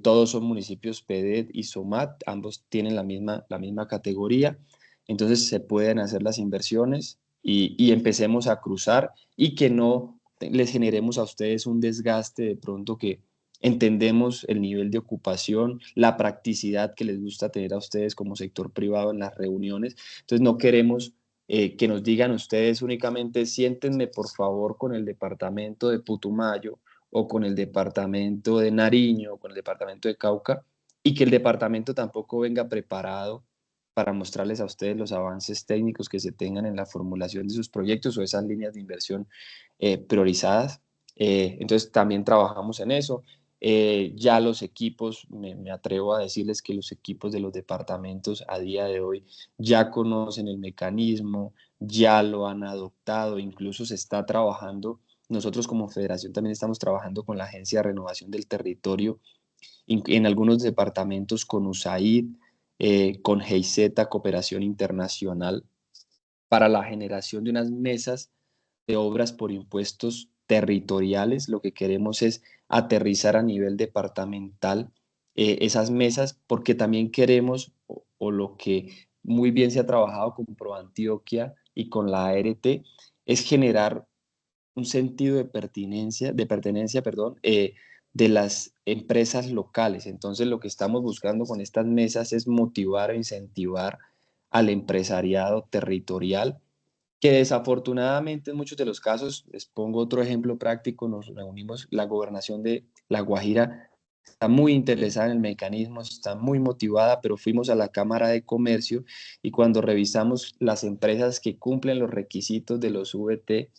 todos son municipios PEDET y SOMAT, ambos tienen la misma categoría, entonces se pueden hacer las inversiones y empecemos a cruzar y que no les generemos a ustedes un desgaste de pronto que entendemos el nivel de ocupación, la practicidad que les gusta tener a ustedes como sector privado en las reuniones. Entonces no queremos que nos digan ustedes únicamente siéntenme por favor con el departamento de Putumayo o con el departamento de Nariño o con el departamento de Cauca y que el departamento tampoco venga preparado para mostrarles a ustedes los avances técnicos que se tengan en la formulación de sus proyectos o esas líneas de inversión priorizadas. Entonces también trabajamos en eso. Ya los equipos, me atrevo a decirles que los equipos de los departamentos a día de hoy ya conocen el mecanismo, ya lo han adoptado, incluso se está trabajando. Nosotros como federación también estamos trabajando con la Agencia de Renovación del Territorio, en algunos departamentos con USAID, con GIZ, Cooperación Internacional, para la generación de unas mesas de obras por impuestos territoriales. Lo que queremos es aterrizar a nivel departamental esas mesas, porque también queremos, o lo que muy bien se ha trabajado con ProAntioquia y con la ART, es generar un sentido de pertenencia, perdón, de las empresas locales. Entonces, lo que estamos buscando con estas mesas es motivar e incentivar al empresariado territorial que desafortunadamente en muchos de los casos, les pongo otro ejemplo práctico, nos reunimos, la gobernación de La Guajira está muy interesada en el mecanismo, está muy motivada, pero fuimos a la Cámara de Comercio y cuando revisamos las empresas que cumplen los requisitos de los VT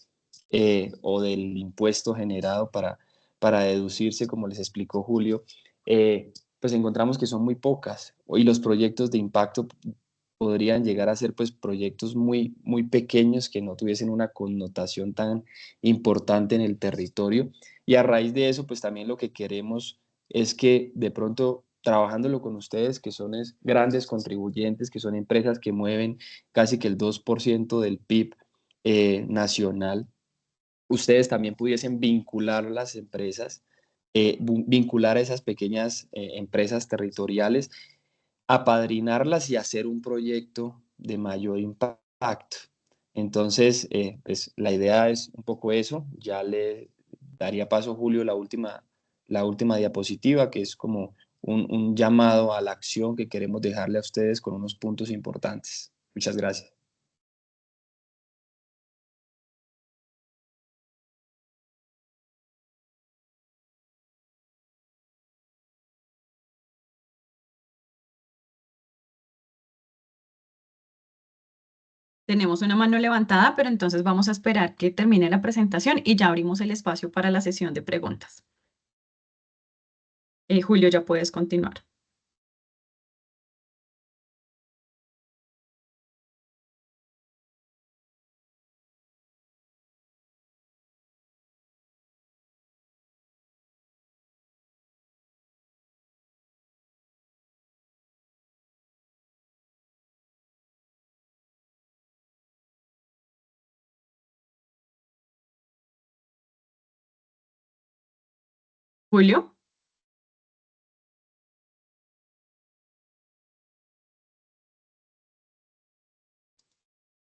o del impuesto generado para deducirse, como les explicó Julio, pues encontramos que son muy pocas y los proyectos de impacto podrían llegar a ser pues proyectos muy, muy pequeños que no tuviesen una connotación tan importante en el territorio. Y a raíz de eso, pues también lo que queremos es que de pronto trabajándolo con ustedes, que son grandes contribuyentes, que son empresas que mueven casi que el 2% del PIB nacional, ustedes también pudiesen vincular las empresas, vincular a esas pequeñas empresas territoriales, apadrinarlas y hacer un proyecto de mayor impacto. Entonces, pues la idea es un poco eso. Ya le daría paso a Julio la última diapositiva, que es como un llamado a la acción que queremos dejarle a ustedes con unos puntos importantes. Muchas gracias. Tenemos una mano levantada, pero entonces vamos a esperar que termine la presentación y ya abrimos el espacio para la sesión de preguntas. Julio, ya puedes continuar. Julio.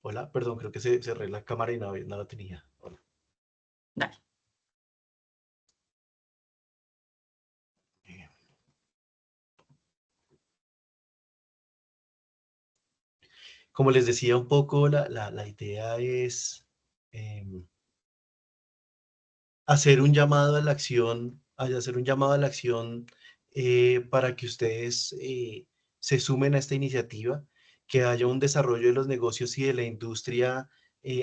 Hola, perdón, creo que se cerré la cámara y no la tenía. Hola. Dale. Eh, Como les decía un poco, la idea es em, hacer un llamado a la acción, hacer un llamado a la acción para que ustedes se sumen a esta iniciativa, que haya un desarrollo de los negocios y de la industria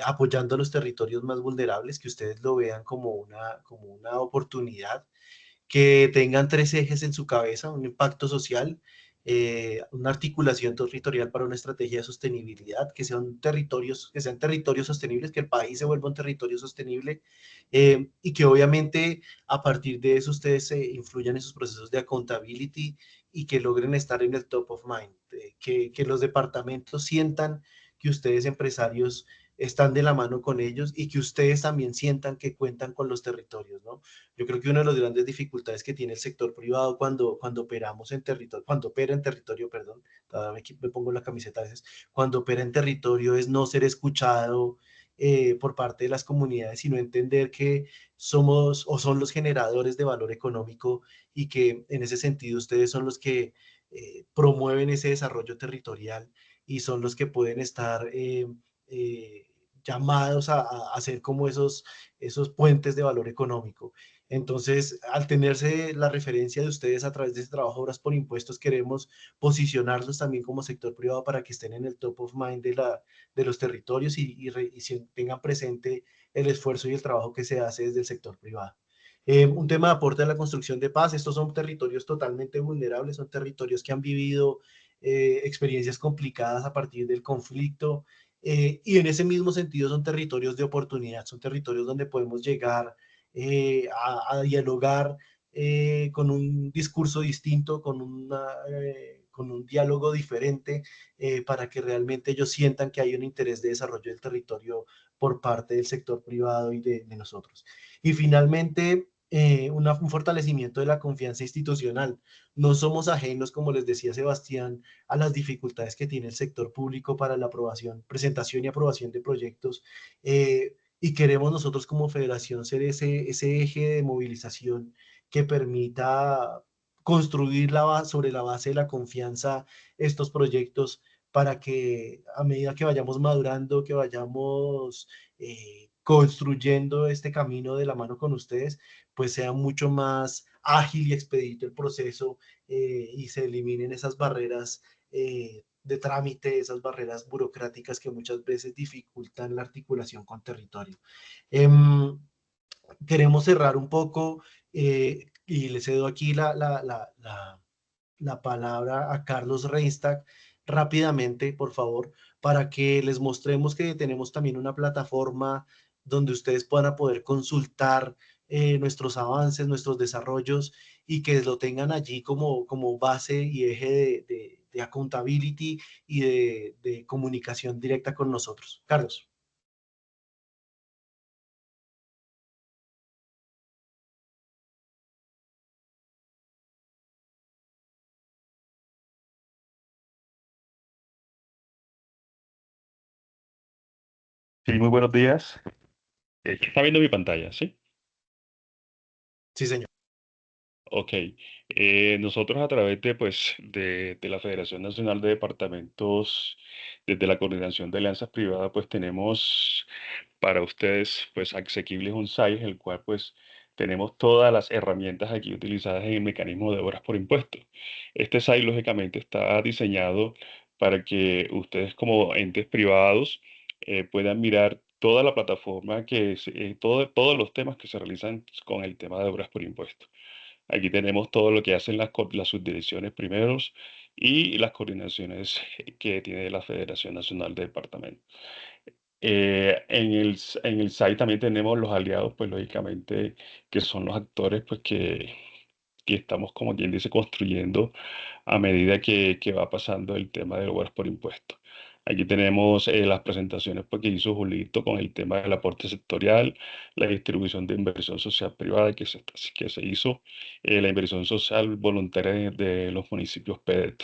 apoyando a los territorios más vulnerables, que ustedes lo vean como una oportunidad, que tengan tres ejes en su cabeza: un impacto social, una articulación territorial para una estrategia de sostenibilidad, que sean territorios sostenibles, que el país se vuelva un territorio sostenible, y que obviamente a partir de eso ustedes se influyan en sus procesos de accountability y que logren estar en el top of mind, que los departamentos sientan que ustedes empresarios están de la mano con ellos y que ustedes también sientan que cuentan con los territorios, ¿no? Yo creo que una de las grandes dificultades que tiene el sector privado cuando operamos en territorio, cuando opera en territorio, perdón, me pongo la camiseta a veces, cuando opera en territorio es no ser escuchado por parte de las comunidades, sino entender que somos o son los generadores de valor económico y que en ese sentido ustedes son los que promueven ese desarrollo territorial y son los que pueden estar eh, llamados a ser como esos puentes de valor económico. Entonces, al tenerse la referencia de ustedes a través de este trabajo de Obras por Impuestos, queremos posicionarlos también como sector privado para que estén en el top of mind de los territorios y tengan presente el esfuerzo y el trabajo que se hace desde el sector privado. Un tema de aporte a la construcción de paz: estos son territorios totalmente vulnerables, son territorios que han vivido experiencias complicadas a partir del conflicto, y en ese mismo sentido son territorios de oportunidad, son territorios donde podemos llegar a dialogar con un discurso distinto, con un diálogo diferente, para que realmente ellos sientan que hay un interés de desarrollo del territorio por parte del sector privado y de nosotros. Y finalmente, un fortalecimiento de la confianza institucional. No somos ajenos, como les decía Sebastián, a las dificultades que tiene el sector público para la aprobación, presentación y aprobación de proyectos. Y queremos nosotros como federación ser ese eje de movilización que permita construir sobre la base de la confianza estos proyectos, para que a medida que vayamos madurando, que vayamos construyendo este camino de la mano con ustedes, pues sea mucho más ágil y expedito el proceso, y se eliminen esas barreras de trámite, esas barreras burocráticas que muchas veces dificultan la articulación con territorio. Queremos cerrar un poco, y le cedo aquí la palabra a Carlos Reinstack rápidamente, por favor, para que les mostremos que tenemos también una plataforma donde ustedes puedan poder consultar nuestros avances, nuestros desarrollos, y que lo tengan allí como base y eje de accountability y de comunicación directa con nosotros. Carlos. Sí, muy buenos días. ¿Está viendo mi pantalla? ¿Sí? Sí, señor. Ok. Nosotros a través de la Federación Nacional de Departamentos, desde la Coordinación de Alianzas Privadas, pues tenemos para ustedes pues asequibles un site, el cual pues tenemos todas las herramientas aquí utilizadas en el mecanismo de obras por impuestos. Este site lógicamente está diseñado para que ustedes como entes privados puedan mirar toda la plataforma todos los temas que se realizan con el tema de obras por impuestos. Aquí tenemos todo lo que hacen las subdirecciones primeros y las coordinaciones que tiene la Federación Nacional de Departamentos. En el site también tenemos los aliados, pues lógicamente, que son los actores pues que estamos, como quien dice, construyendo a medida que va pasando el tema de obras por impuestos. Aquí tenemos las presentaciones pues, que hizo Julito con el tema del aporte sectorial, la distribución de inversión social privada que se hizo, la inversión social voluntaria de los municipios PEDET.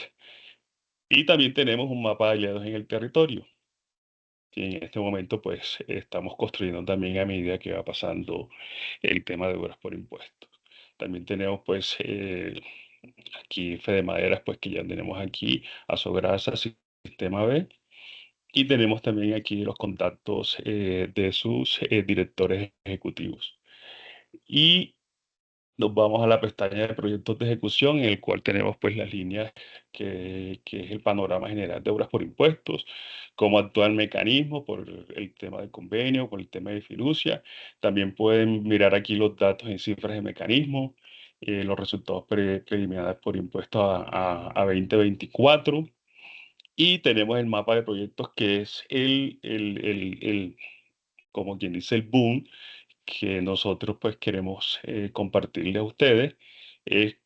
Y también tenemos un mapa de aliados en el territorio, que en este momento pues estamos construyendo también a medida que va pasando el tema de obras por impuestos. También tenemos pues aquí Fede Maderas, pues que ya tenemos aquí a Sograsa, Sistema B, y tenemos también aquí los contactos de sus directores ejecutivos. Y nos vamos a la pestaña de proyectos de ejecución, en el cual tenemos pues las líneas que es el panorama general de obras por impuestos, cómo actúa el mecanismo por el tema del convenio, por el tema de fiducia. También pueden mirar aquí los datos en cifras de mecanismo, los resultados preliminares por impuestos a 2024. Y tenemos el mapa de proyectos que es como quien dice, el boom que nosotros pues queremos compartirle a ustedes. Es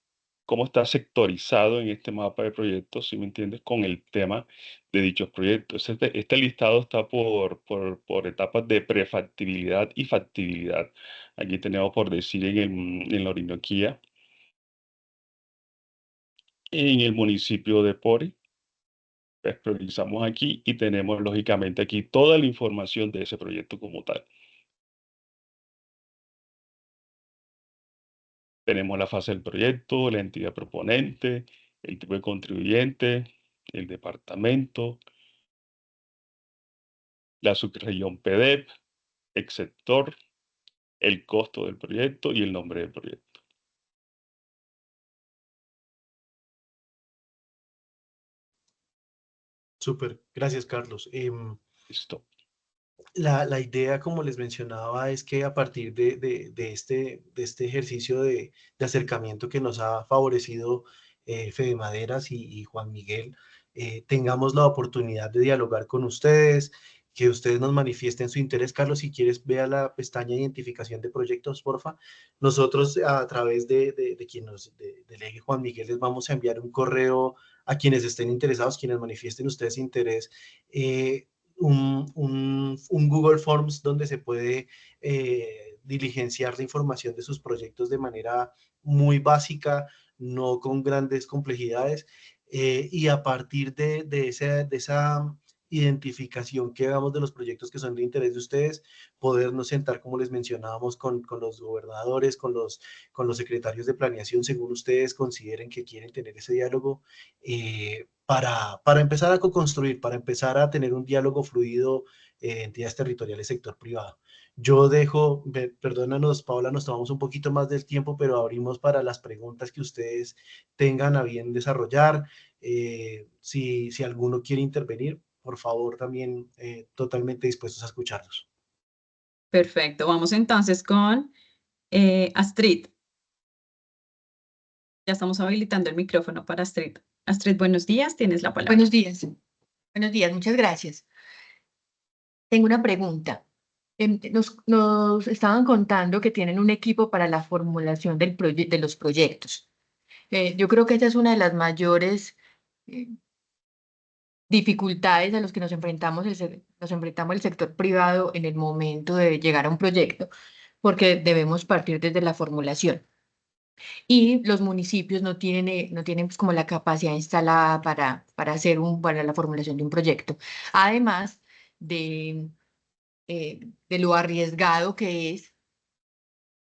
cómo está sectorizado en este mapa de proyectos, si me entiendes, con el tema de dichos proyectos. Este listado está por etapas de prefactibilidad y factibilidad. Aquí tenemos por decir en la Orinoquía, en el municipio de Pori. Pues priorizamos aquí y tenemos lógicamente aquí toda la información de ese proyecto como tal. Tenemos la fase del proyecto, la entidad proponente, el tipo de contribuyente, el departamento, la subregión PEDEP, el sector, el costo del proyecto y el nombre del proyecto. Súper, gracias Carlos. Listo. La idea, como les mencionaba, es que a partir de este ejercicio de acercamiento que nos ha favorecido Fede Maderas y Juan Miguel, tengamos la oportunidad de dialogar con ustedes, que ustedes nos manifiesten su interés. Carlos, si quieres, vea la pestaña de identificación de proyectos, porfa. Nosotros, a través de quien nos delegue Juan Miguel, les vamos a enviar un correo a quienes estén interesados, quienes manifiesten ustedes interés. Un Google Forms donde se puede diligenciar la información de sus proyectos de manera muy básica, no con grandes complejidades, y a partir de esa identificación que hagamos de los proyectos que son de interés de ustedes, podernos sentar, como les mencionábamos, con los gobernadores, con los secretarios de planeación, según ustedes consideren que quieren tener ese diálogo, para empezar a co-construir, para empezar a tener un diálogo fluido, entidades territoriales, sector privado. Yo dejo, perdónanos, Paola, nos tomamos un poquito más del tiempo, pero abrimos para las preguntas que ustedes tengan a bien desarrollar. Si alguno quiere intervenir, por favor, también totalmente dispuestos a escucharlos. Perfecto, vamos entonces con Astrid. Ya estamos habilitando el micrófono para Astrid. Astrid, buenos días, tienes la palabra. Buenos días, muchas gracias. Tengo una pregunta. Nos estaban contando que tienen un equipo para la formulación de los proyectos. Yo creo que esa es una de las mayores dificultades a los que nos enfrentamos el sector privado en el momento de llegar a un proyecto, porque debemos partir desde la formulación. Y los municipios no tienen pues, como la capacidad instalada para la formulación de un proyecto. Además de lo arriesgado que es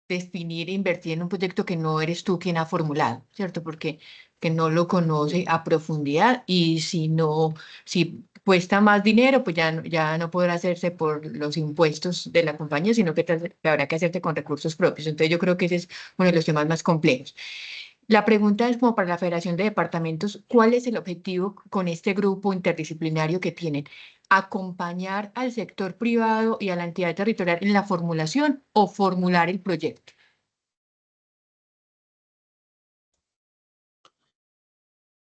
definir e invertir en un proyecto que no eres tú quien ha formulado, ¿cierto? Porque que no lo conoce a profundidad y si cuesta más dinero, pues ya no podrá hacerse por los impuestos de la compañía, sino que habrá que hacerse con recursos propios. Entonces yo creo que ese es uno de los temas más complejos. La pregunta es como para la Federación de Departamentos, ¿cuál es el objetivo con este grupo interdisciplinario que tienen? ¿Acompañar al sector privado y a la entidad territorial en la formulación o formular el proyecto?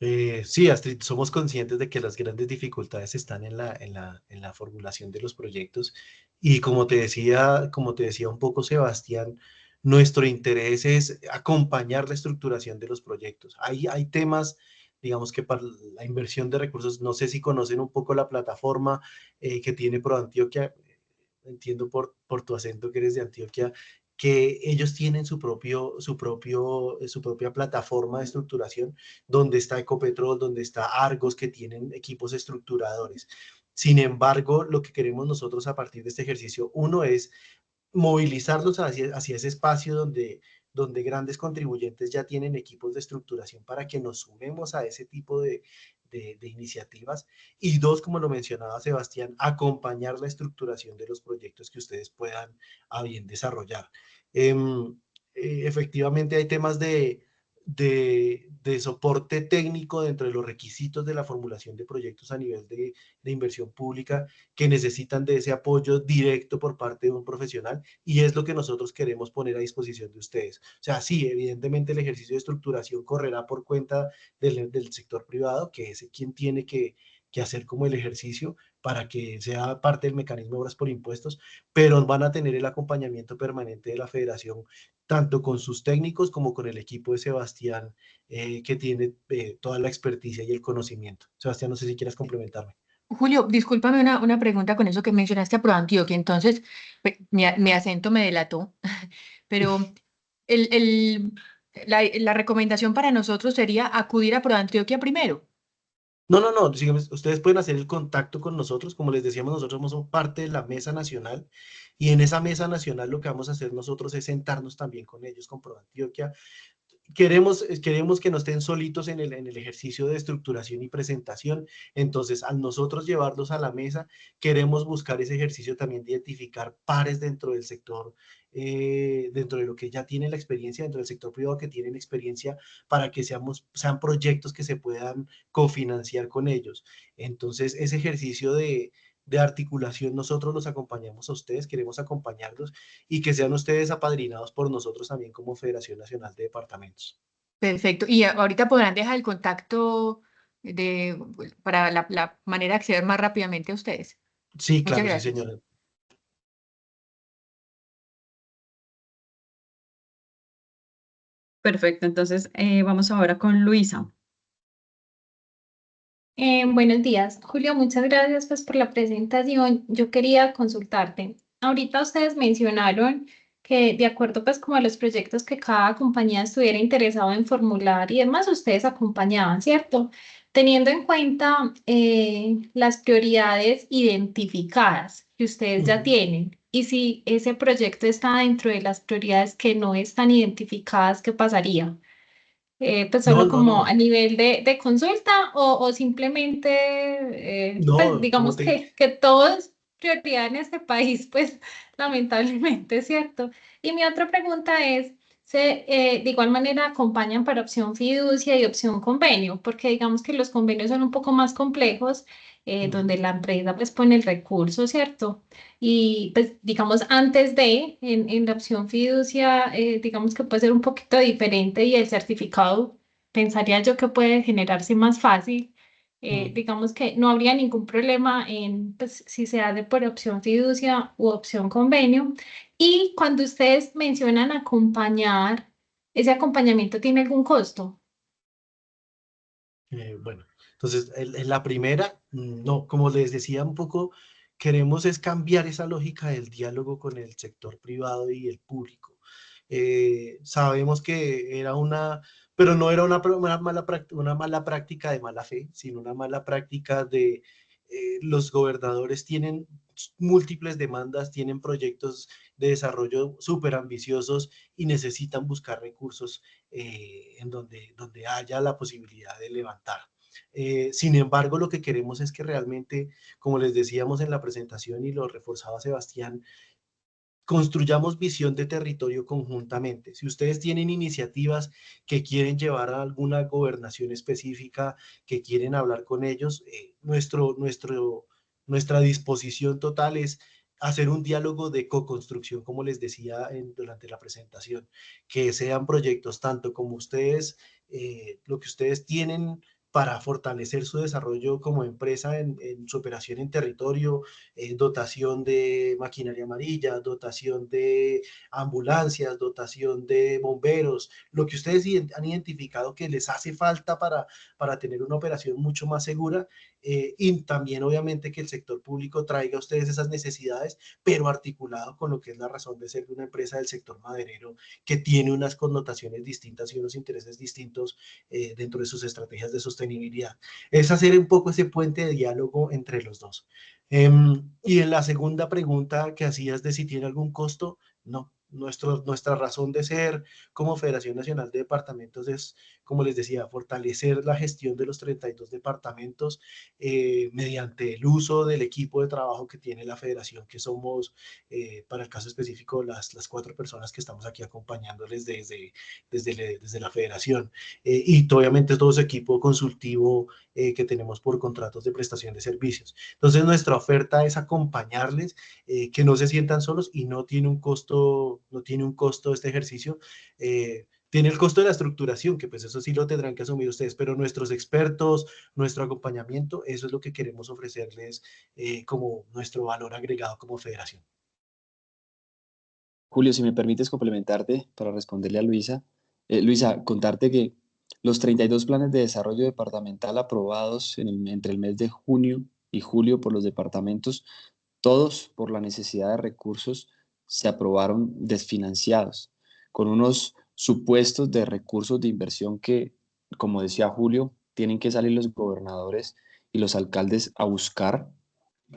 Sí, Astrid, somos conscientes de que las grandes dificultades están en la formulación de los proyectos y como te decía un poco Sebastián, nuestro interés es acompañar la estructuración de los proyectos. Hay temas digamos que para la inversión de recursos. No sé si conocen un poco la plataforma que tiene ProAntioquia. Entiendo por tu acento que eres de Antioquia, que ellos tienen su propia plataforma de estructuración, donde está Ecopetrol, donde está Argos, que tienen equipos estructuradores. Sin embargo, lo que queremos nosotros a partir de este ejercicio, uno es movilizarlos hacia ese espacio donde grandes contribuyentes ya tienen equipos de estructuración para que nos sumemos a ese tipo de iniciativas. Y dos, como lo mencionaba Sebastián, acompañar la estructuración de los proyectos que ustedes puedan a bien desarrollar. Efectivamente hay temas de soporte técnico dentro de los requisitos de la formulación de proyectos a nivel de inversión pública que necesitan de ese apoyo directo por parte de un profesional, y es lo que nosotros queremos poner a disposición de ustedes. O sea, sí, evidentemente el ejercicio de estructuración correrá por cuenta del sector privado, que es quien tiene que hacer como el ejercicio para que sea parte del mecanismo de obras por impuestos, pero van a tener el acompañamiento permanente de la federación, tanto con sus técnicos como con el equipo de Sebastián, que tiene toda la experticia y el conocimiento. Sebastián, no sé si quieras complementarme. Julio, discúlpame una pregunta con eso que mencionaste a ProAntioquia. Entonces, mi acento me delató, pero el, el, la recomendación para nosotros sería acudir a ProAntioquia primero. No, no, no, digamos, ustedes pueden hacer el contacto con nosotros, como les decíamos, nosotros somos parte de la mesa nacional, y en esa mesa nacional lo que vamos a hacer nosotros es sentarnos también con ellos, con ProAntioquia. Queremos que no estén solitos en el ejercicio de estructuración y presentación. Entonces, al nosotros llevarlos a la mesa, queremos buscar ese ejercicio también de identificar pares dentro del sector, dentro de lo que ya tienen la experiencia, dentro del sector privado que tienen experiencia, para que sean proyectos que se puedan cofinanciar con ellos. Entonces, ese ejercicio de articulación, nosotros los acompañamos a ustedes, queremos acompañarlos y que sean ustedes apadrinados por nosotros también como Federación Nacional de Departamentos. Perfecto. Y ahorita podrán dejar el contacto para la manera de acceder más rápidamente a ustedes. Sí, Muchas claro, sí, gracias. señora. Perfecto, entonces vamos ahora con Luisa. Buenos días, Julio, muchas gracias pues por la presentación. Yo quería consultarte. Ahorita ustedes mencionaron que de acuerdo pues como a los proyectos que cada compañía estuviera interesado en formular y demás, ustedes acompañaban, ¿cierto? Teniendo en cuenta las prioridades identificadas que ustedes ya Ujú. tienen y si ese proyecto está dentro de las prioridades que no están identificadas, ¿qué pasaría? Pues No, solo no, como a no, nivel de consulta o simplemente, pues no, como digamos te... que todo es prioridad en este país, pues lamentablemente es cierto. Y mi otra pregunta es, de igual manera acompañan para opción fiducia y opción convenio? Porque digamos que los convenios son un poco más complejos, Ujú. donde la empresa pues pone el recurso, ¿cierto? Y pues digamos, antes en la opción fiducia, digamos que puede ser un poquito diferente y el certificado, pensaría yo que puede generarse más fácil. Mm. Digamos que no habría ningún problema en pues, si se hace por opción fiducia u opción convenio. Y cuando ustedes mencionan acompañar, ¿ese acompañamiento tiene algún costo? Bueno, entonces, en la primera, no, como les decía un poco, queremos es cambiar esa lógica del diálogo con el sector privado y el público. Sabemos que era pero no era una mala práctica de mala fe, sino una mala práctica de los gobernadores tienen múltiples demandas, tienen proyectos de desarrollo súper ambiciosos y necesitan buscar recursos donde haya la posibilidad de levantar. Sin embargo, lo que queremos es que realmente, como les decíamos en la presentación y lo reforzaba Sebastián, construyamos visión de territorio conjuntamente. Si ustedes tienen iniciativas que quieren llevar a alguna gobernación específica, que quieren hablar con ellos, nuestra disposición total es hacer un diálogo de co-construcción, como les decía durante la presentación, que sean proyectos tanto como ustedes, lo que ustedes tienen para fortalecer su desarrollo como empresa en su operación en territorio, dotación de maquinaria amarilla, dotación de ambulancias, dotación de bomberos, lo que ustedes han identificado que les hace falta para tener una operación mucho más segura, y también obviamente que el sector público traiga a ustedes esas necesidades, pero articulado con lo que es la razón de ser de una empresa del sector maderero que tiene unas connotaciones distintas y unos intereses distintos dentro de sus estrategias de sostenibilidad. Es hacer un poco ese puente de diálogo entre los dos. Y en la segunda pregunta que hacías de si tiene algún costo, no. Nuestra razón de ser como Federación Nacional de Departamentos es, como les decía, fortalecer la gestión de los 32 departamentos mediante el uso del equipo de trabajo que tiene la federación, que somos, para el caso específico, las 4 personas que estamos aquí acompañándoles desde la federación. Y obviamente todo ese equipo consultivo que tenemos por contratos de prestación de servicios. Entonces nuestra oferta es acompañarles, que no se sientan solos y no tiene un costo este ejercicio. Tiene el costo de la estructuración, que pues eso sí lo tendrán que asumir ustedes, pero nuestros expertos, nuestro acompañamiento, eso es lo que queremos ofrecerles como nuestro valor agregado como federación. Julio, si me permites complementarte para responderle a Luisa. Luisa, contarte que los 32 planes de desarrollo departamental aprobados entre el mes de junio y julio por los departamentos, todos por la necesidad de recursos, se aprobaron desfinanciados, con unos supuestos de recursos de inversión que, como decía Julio, tienen que salir los gobernadores y los alcaldes a buscar.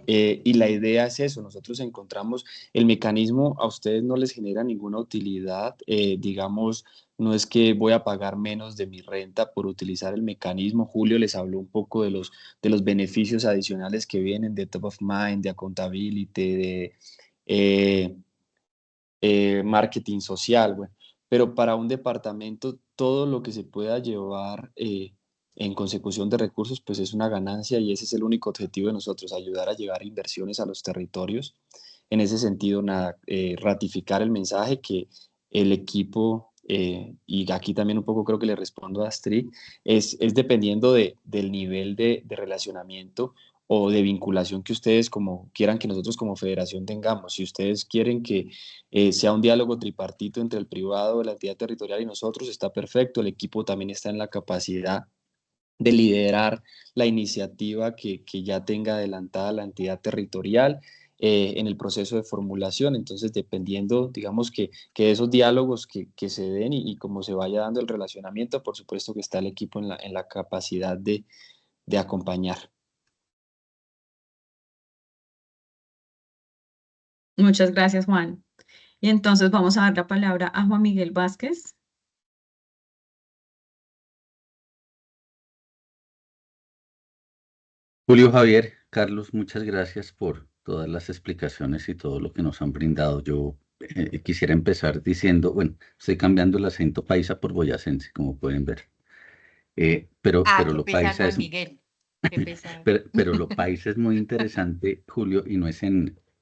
Y la idea es eso, nosotros encontramos el mecanismo, a ustedes no les genera ninguna utilidad, digamos, no es que voy a pagar menos de mi renta por utilizar el mecanismo. Julio les habló un poco de los beneficios adicionales que vienen de Top of Mind, de Accountability, de eh, marketing social, bueno. Pero para un departamento todo lo que se pueda llevar en consecución de recursos, pues es una ganancia y ese es el único objetivo de nosotros, ayudar a llevar inversiones a los territorios. En ese sentido, nada, ratificar el mensaje que el equipo, y aquí también un poco creo que le respondo a Astrid, es dependiendo del nivel de relacionamiento o de vinculación que ustedes como quieran que nosotros como federación tengamos. Si ustedes quieren que sea un diálogo tripartito entre el privado, la entidad territorial y nosotros, está perfecto. El equipo también está en la capacidad de liderar la iniciativa que ya tenga adelantada la entidad territorial en el proceso de formulación. Entonces, dependiendo, digamos, que esos diálogos que se den y cómo se vaya dando el relacionamiento, por supuesto que está el equipo en la capacidad de acompañar. Muchas gracias, Juan. Y entonces vamos a dar la palabra a Juan Miguel Vázquez. Julio, Javier, Carlos, muchas gracias por todas las explicaciones y todo lo que nos han brindado. Yo quisiera empezar diciendo, bueno, estoy cambiando el acento paisa por boyacense, como pueden ver. Pero Qué lo pesar, paisa Juan es, Miguel. Qué pesar. pero lo paisa es muy interesante, Julio, y no es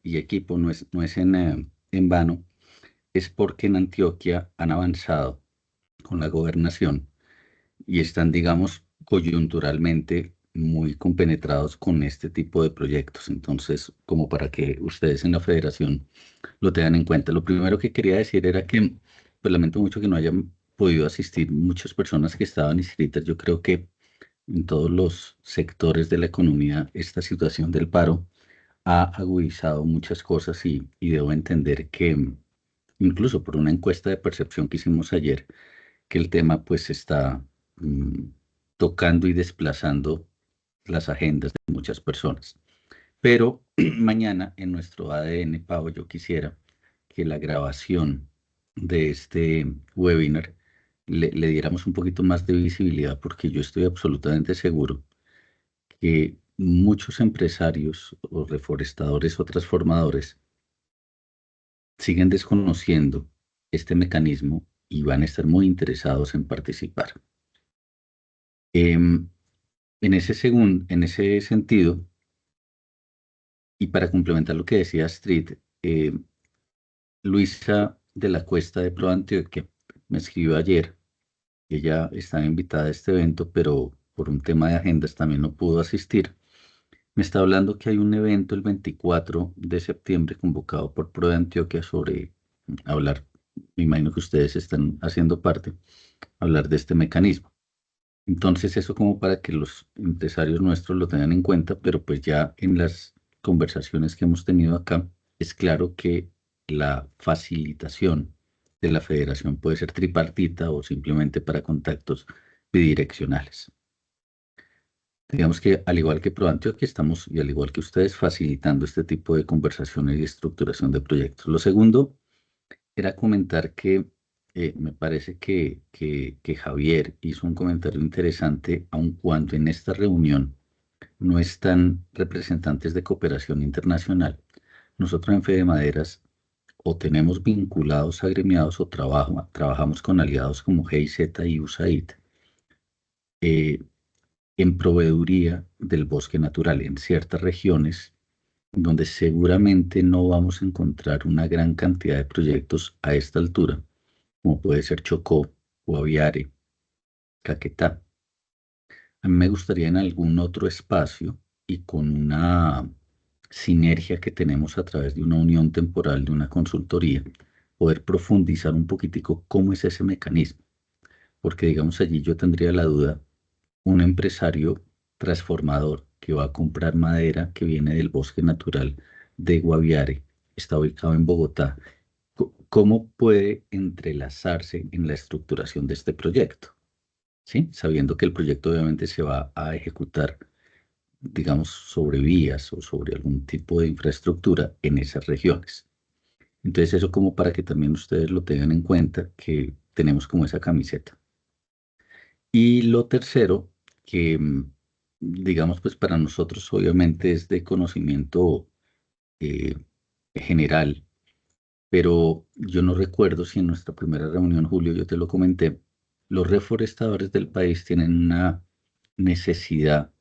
y equipo, no es en vano, es porque en Antioquia han avanzado con la gobernación y están, digamos, coyunturalmente muy compenetrados con este tipo de proyectos. Entonces, como para que ustedes en la federación lo tengan en cuenta. Lo primero que quería decir era que, pues lamento mucho que no hayan podido asistir muchas personas que estaban inscritas. Yo creo que en todos los sectores de la economía esta situación del paro ha agudizado muchas cosas y debo entender que incluso por una encuesta de percepción que hicimos ayer, que el tema pues está tocando y desplazando las agendas de muchas personas. Pero mañana en nuestro ADN, Pau, yo quisiera que la grabación de este webinar le diéramos un poquito más de visibilidad porque yo estoy absolutamente seguro que muchos empresarios o reforestadores o transformadores siguen desconociendo este mecanismo y van a estar muy interesados en participar. En ese sentido, y para complementar lo que decía Astrid, Luisa de la Cuesta de ProAntioquia me escribió ayer. Ella estaba invitada a este evento, pero por un tema de agendas también no pudo asistir, me está hablando que hay un evento el 24 de septiembre convocado por Pro de Antioquia sobre hablar, me imagino que ustedes están haciendo parte, hablar de este mecanismo. Entonces eso como para que los empresarios nuestros lo tengan en cuenta, pero pues ya en las conversaciones que hemos tenido acá, es claro que la facilitación de la federación puede ser tripartita o simplemente para contactos bidireccionales. Digamos que al igual que ProAntioquia estamos, y al igual que ustedes, facilitando este tipo de conversaciones y estructuración de proyectos. Lo segundo era comentar que me parece que Javier hizo un comentario interesante, aun cuando en esta reunión no están representantes de cooperación internacional. Nosotros en Fede Maderas o tenemos vinculados agremiados o trabajamos con aliados como GIZ y USAID en proveeduría del bosque natural en ciertas regiones donde seguramente no vamos a encontrar una gran cantidad de proyectos a esta altura, como puede ser Chocó, Guaviare, Caquetá. A mí me gustaría en algún otro espacio y con una sinergia que tenemos a través de una unión temporal, de una consultoría, poder profundizar un poquitico cómo es ese mecanismo. Porque digamos allí yo tendría la duda, un empresario transformador que va a comprar madera que viene del bosque natural de Guaviare, está ubicado en Bogotá, ¿cómo puede entrelazarse en la estructuración de este proyecto? ¿Sí? Sabiendo que el proyecto obviamente se va a ejecutar, digamos, sobre vías o sobre algún tipo de infraestructura en esas regiones. Entonces eso como para que también ustedes lo tengan en cuenta, que tenemos como esa camiseta. Y lo tercero, que digamos, pues para nosotros obviamente es de conocimiento eh, general, pero yo no recuerdo si en nuestra primera reunión, Julio, yo te lo comenté, los reforestadores del país tienen una necesidad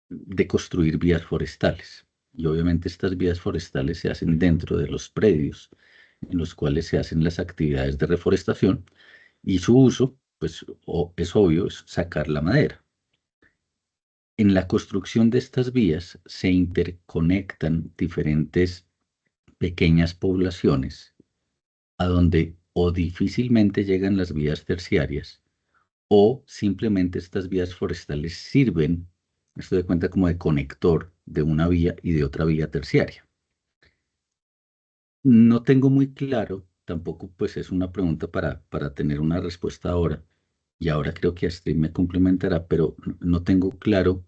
de construir vías forestales. Y obviamente estas vías forestales se hacen dentro de los predios en los cuales se hacen las actividades de reforestación y su uso, pues es obvio, es sacar la madera. En la construcción de estas vías se interconectan diferentes pequeñas poblaciones a donde o difícilmente llegan las vías terciarias o simplemente estas vías forestales sirven, esto de cuenta como de conector de una vía y de otra vía terciaria. No tengo muy claro, tampoco pues es una pregunta para tener una respuesta ahora, y ahora creo que Astrid me complementará, pero no tengo claro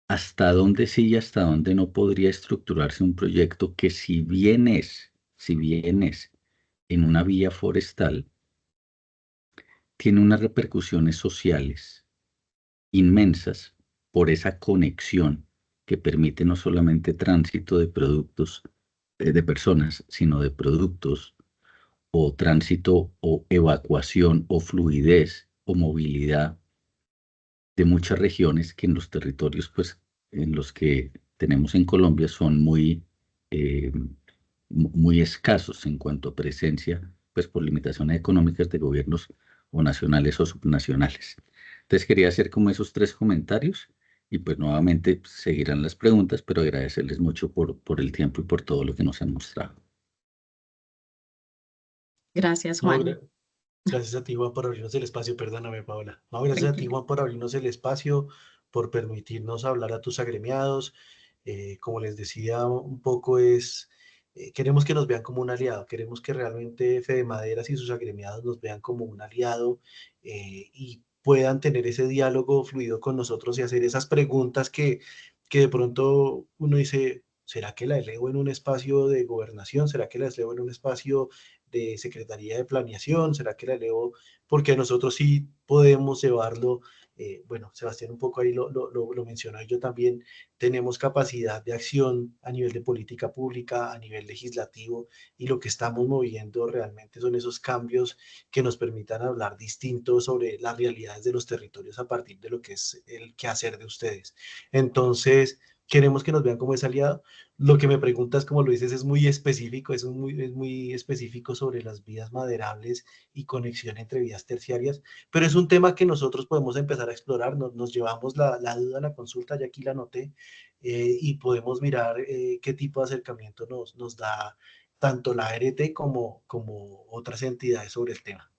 hasta dónde sí y hasta dónde no podría estructurarse un proyecto que si bien es en una vía forestal, tiene unas repercusiones sociales inmensas por esa conexión que permite no solamente tránsito de productos, de personas, sino de productos, o tránsito o evacuación o fluidez o movilidad de muchas regiones que en los territorios pues, en los que tenemos en Colombia son eh, muy escasos en cuanto a presencia, pues por limitaciones económicas de gobiernos o nacionales o subnacionales. Entonces quería hacer como esos tres comentarios y pues nuevamente seguirán las preguntas, pero agradecerles mucho por el tiempo y por todo lo que nos han mostrado. Gracias, No, Juan. gracias a ti, Juan, por abrirnos el espacio. Perdóname, Paola. No, gracias a ti, Juan, por abrirnos el espacio, por permitirnos hablar a tus agremiados. Como les decía, un poco queremos que nos vean como un aliado, queremos que realmente Fede Maderas y sus agremiados nos vean como un aliado y puedan tener ese diálogo fluido con nosotros y hacer esas preguntas que de pronto uno dice, ¿será que la elevo en un espacio de gobernación? ¿Será que la elevo en un espacio de Secretaría de Planeación? ¿Será que la elevo? Porque nosotros sí podemos llevarlo. Bueno, Sebastián un poco ahí lo mencionó, y yo también tenemos capacidad de acción a nivel de política pública, a nivel legislativo, y lo que estamos moviendo realmente son esos cambios que nos permitan hablar distinto sobre las realidades de los territorios a partir de lo que es el quehacer de ustedes. Entonces, queremos que nos vean como ese aliado. Lo que me preguntas, como lo dices, es muy específico, es muy específico sobre las vías maderables y conexión entre vías terciarias, pero es un tema que nosotros podemos empezar a explorar. Nos llevamos la duda, la consulta, ya aquí la anoté, y podemos mirar qué tipo de acercamiento nos da tanto la ART como otras entidades sobre el tema.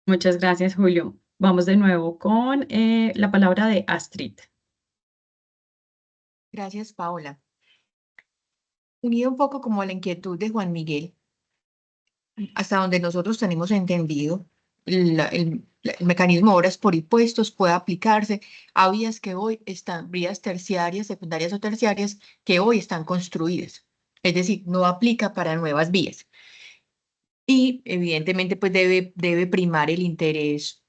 Muchas gracias, Julio. Vamos de nuevo con la palabra de Astrid. Gracias, Paola. Unido un poco como a la inquietud de Juan Miguel, hasta donde nosotros tenemos entendido, el mecanismo de obras por impuestos puede aplicarse a vías que hoy están, vías terciarias, secundarias o terciarias, que hoy están construidas. Es decir, no aplica para nuevas vías. Y evidentemente pues debe primar el interés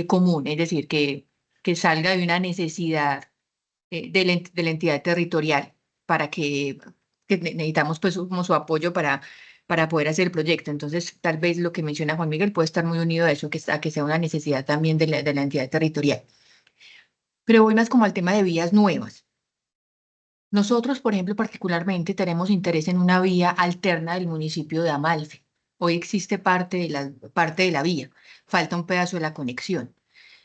común, es decir, que salga de una necesidad de la entidad territorial para que necesitamos pues como su apoyo para poder hacer el proyecto. Entonces, tal vez lo que menciona Juan Miguel puede estar muy unido a eso, a que sea una necesidad también de la entidad territorial. Pero voy más como al tema de vías nuevas. Nosotros, por ejemplo, particularmente tenemos interés en una vía alterna del municipio de Amalfi. Hoy existe parte de la vía, falta un pedazo de la conexión.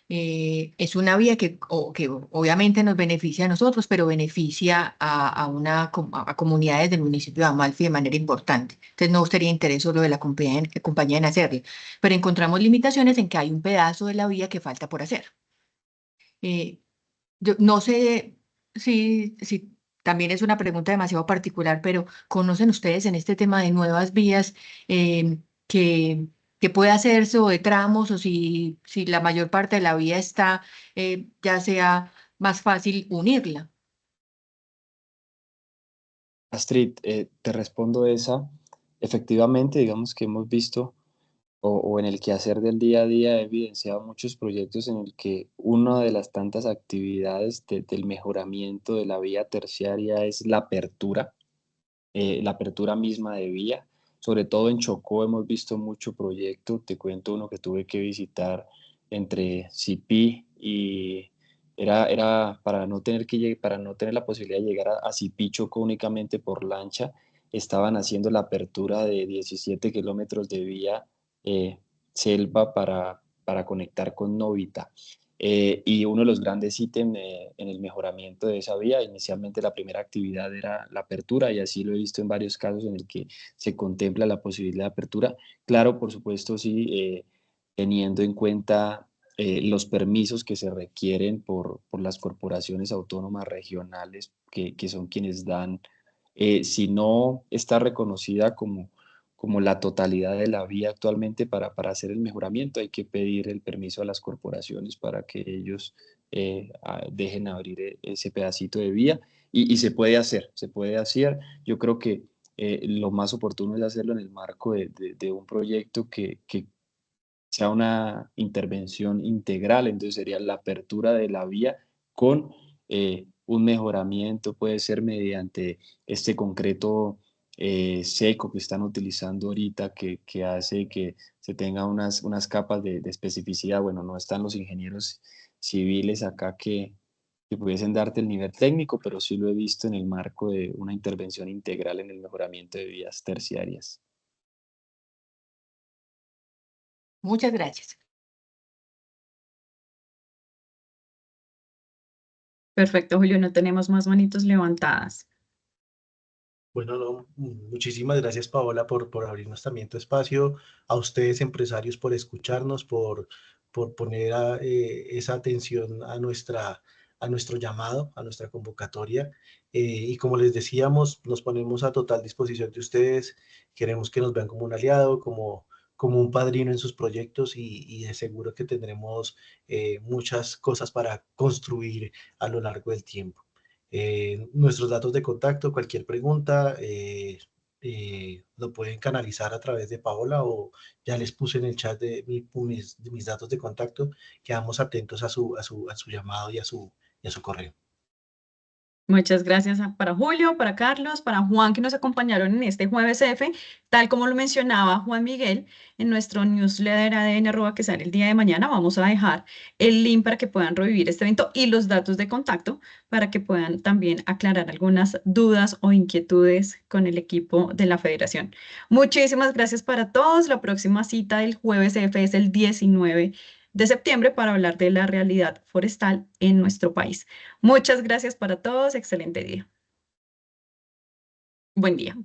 Es una vía que obviamente nos beneficia a nosotros, pero beneficia a comunidades del municipio de Amalfi de manera importante. Entonces no sería interés solo de la compañía en hacerlo, pero encontramos limitaciones en que hay un pedazo de la vía que falta por hacer. Yo no sé si también es una pregunta demasiado particular, pero ¿conocen ustedes en este tema de nuevas vías que, que puede hacerse o de tramos o si la mayor parte de la vía está, ya sea más fácil unirla? Astrid, te respondo esa. Efectivamente, digamos que hemos visto o en el quehacer del día a día he evidenciado muchos proyectos en el que una de las tantas actividades del mejoramiento de la vía terciaria es la apertura misma de vía. Sobre todo en Chocó hemos visto mucho proyecto. Te cuento uno que tuve que visitar entre Sipí y era para no tener para no tener la posibilidad de llegar a Sipí, Chocó únicamente por lancha. Estaban haciendo la apertura de 17 kilómetros de vía selva para conectar con Novita. Y uno de los grandes ítems en el mejoramiento de esa vía, inicialmente la primera actividad era la apertura, y así lo he visto en varios casos en el que se contempla la posibilidad de apertura. Claro, por supuesto, sí, teniendo en cuenta los permisos que se requieren por las corporaciones autónomas regionales, que son quienes dan, si no está reconocida como la totalidad de la vía actualmente para hacer el mejoramiento, hay que pedir el permiso a las corporaciones para que ellos dejen abrir ese pedacito de vía y se puede hacer, se puede hacer. Yo creo que lo más oportuno es hacerlo en el marco de un proyecto que sea una intervención integral, entonces sería la apertura de la vía con un mejoramiento, puede ser mediante este concreto seco que están utilizando ahorita, que hace que se tenga unas capas de especificidad. Bueno, no están los ingenieros civiles acá que pudiesen darte el nivel técnico, pero sí lo he visto en el marco de una intervención integral en el mejoramiento de vías terciarias. Muchas gracias. Perfecto, Julio, no tenemos más manitos levantadas. Bueno, no, muchísimas gracias, Paola, por abrirnos también tu espacio, a ustedes, empresarios, por escucharnos, por poner esa atención a nuestro llamado, a nuestra convocatoria. Y como les decíamos, nos ponemos a total disposición de ustedes. Queremos que nos vean como un aliado, como un padrino en sus proyectos, y de seguro que tendremos muchas cosas para construir a lo largo del tiempo. Nuestros datos de contacto, cualquier pregunta, lo pueden canalizar a través de Paola, o ya les puse en el chat de mis datos de contacto. Quedamos atentos a su llamado y a su correo. Muchas gracias para Julio, para Carlos, para Juan que nos acompañaron en este Jueves F. Tal como lo mencionaba Juan Miguel, en nuestro newsletter ADN que sale el día de mañana, vamos a dejar el link para que puedan revivir este evento y los datos de contacto para que puedan también aclarar algunas dudas o inquietudes con el equipo de la federación. Muchísimas gracias para todos. La próxima cita del Jueves F es el 19 de septiembre para hablar de la realidad forestal en nuestro país. Muchas gracias para todos. Excelente día. Buen día.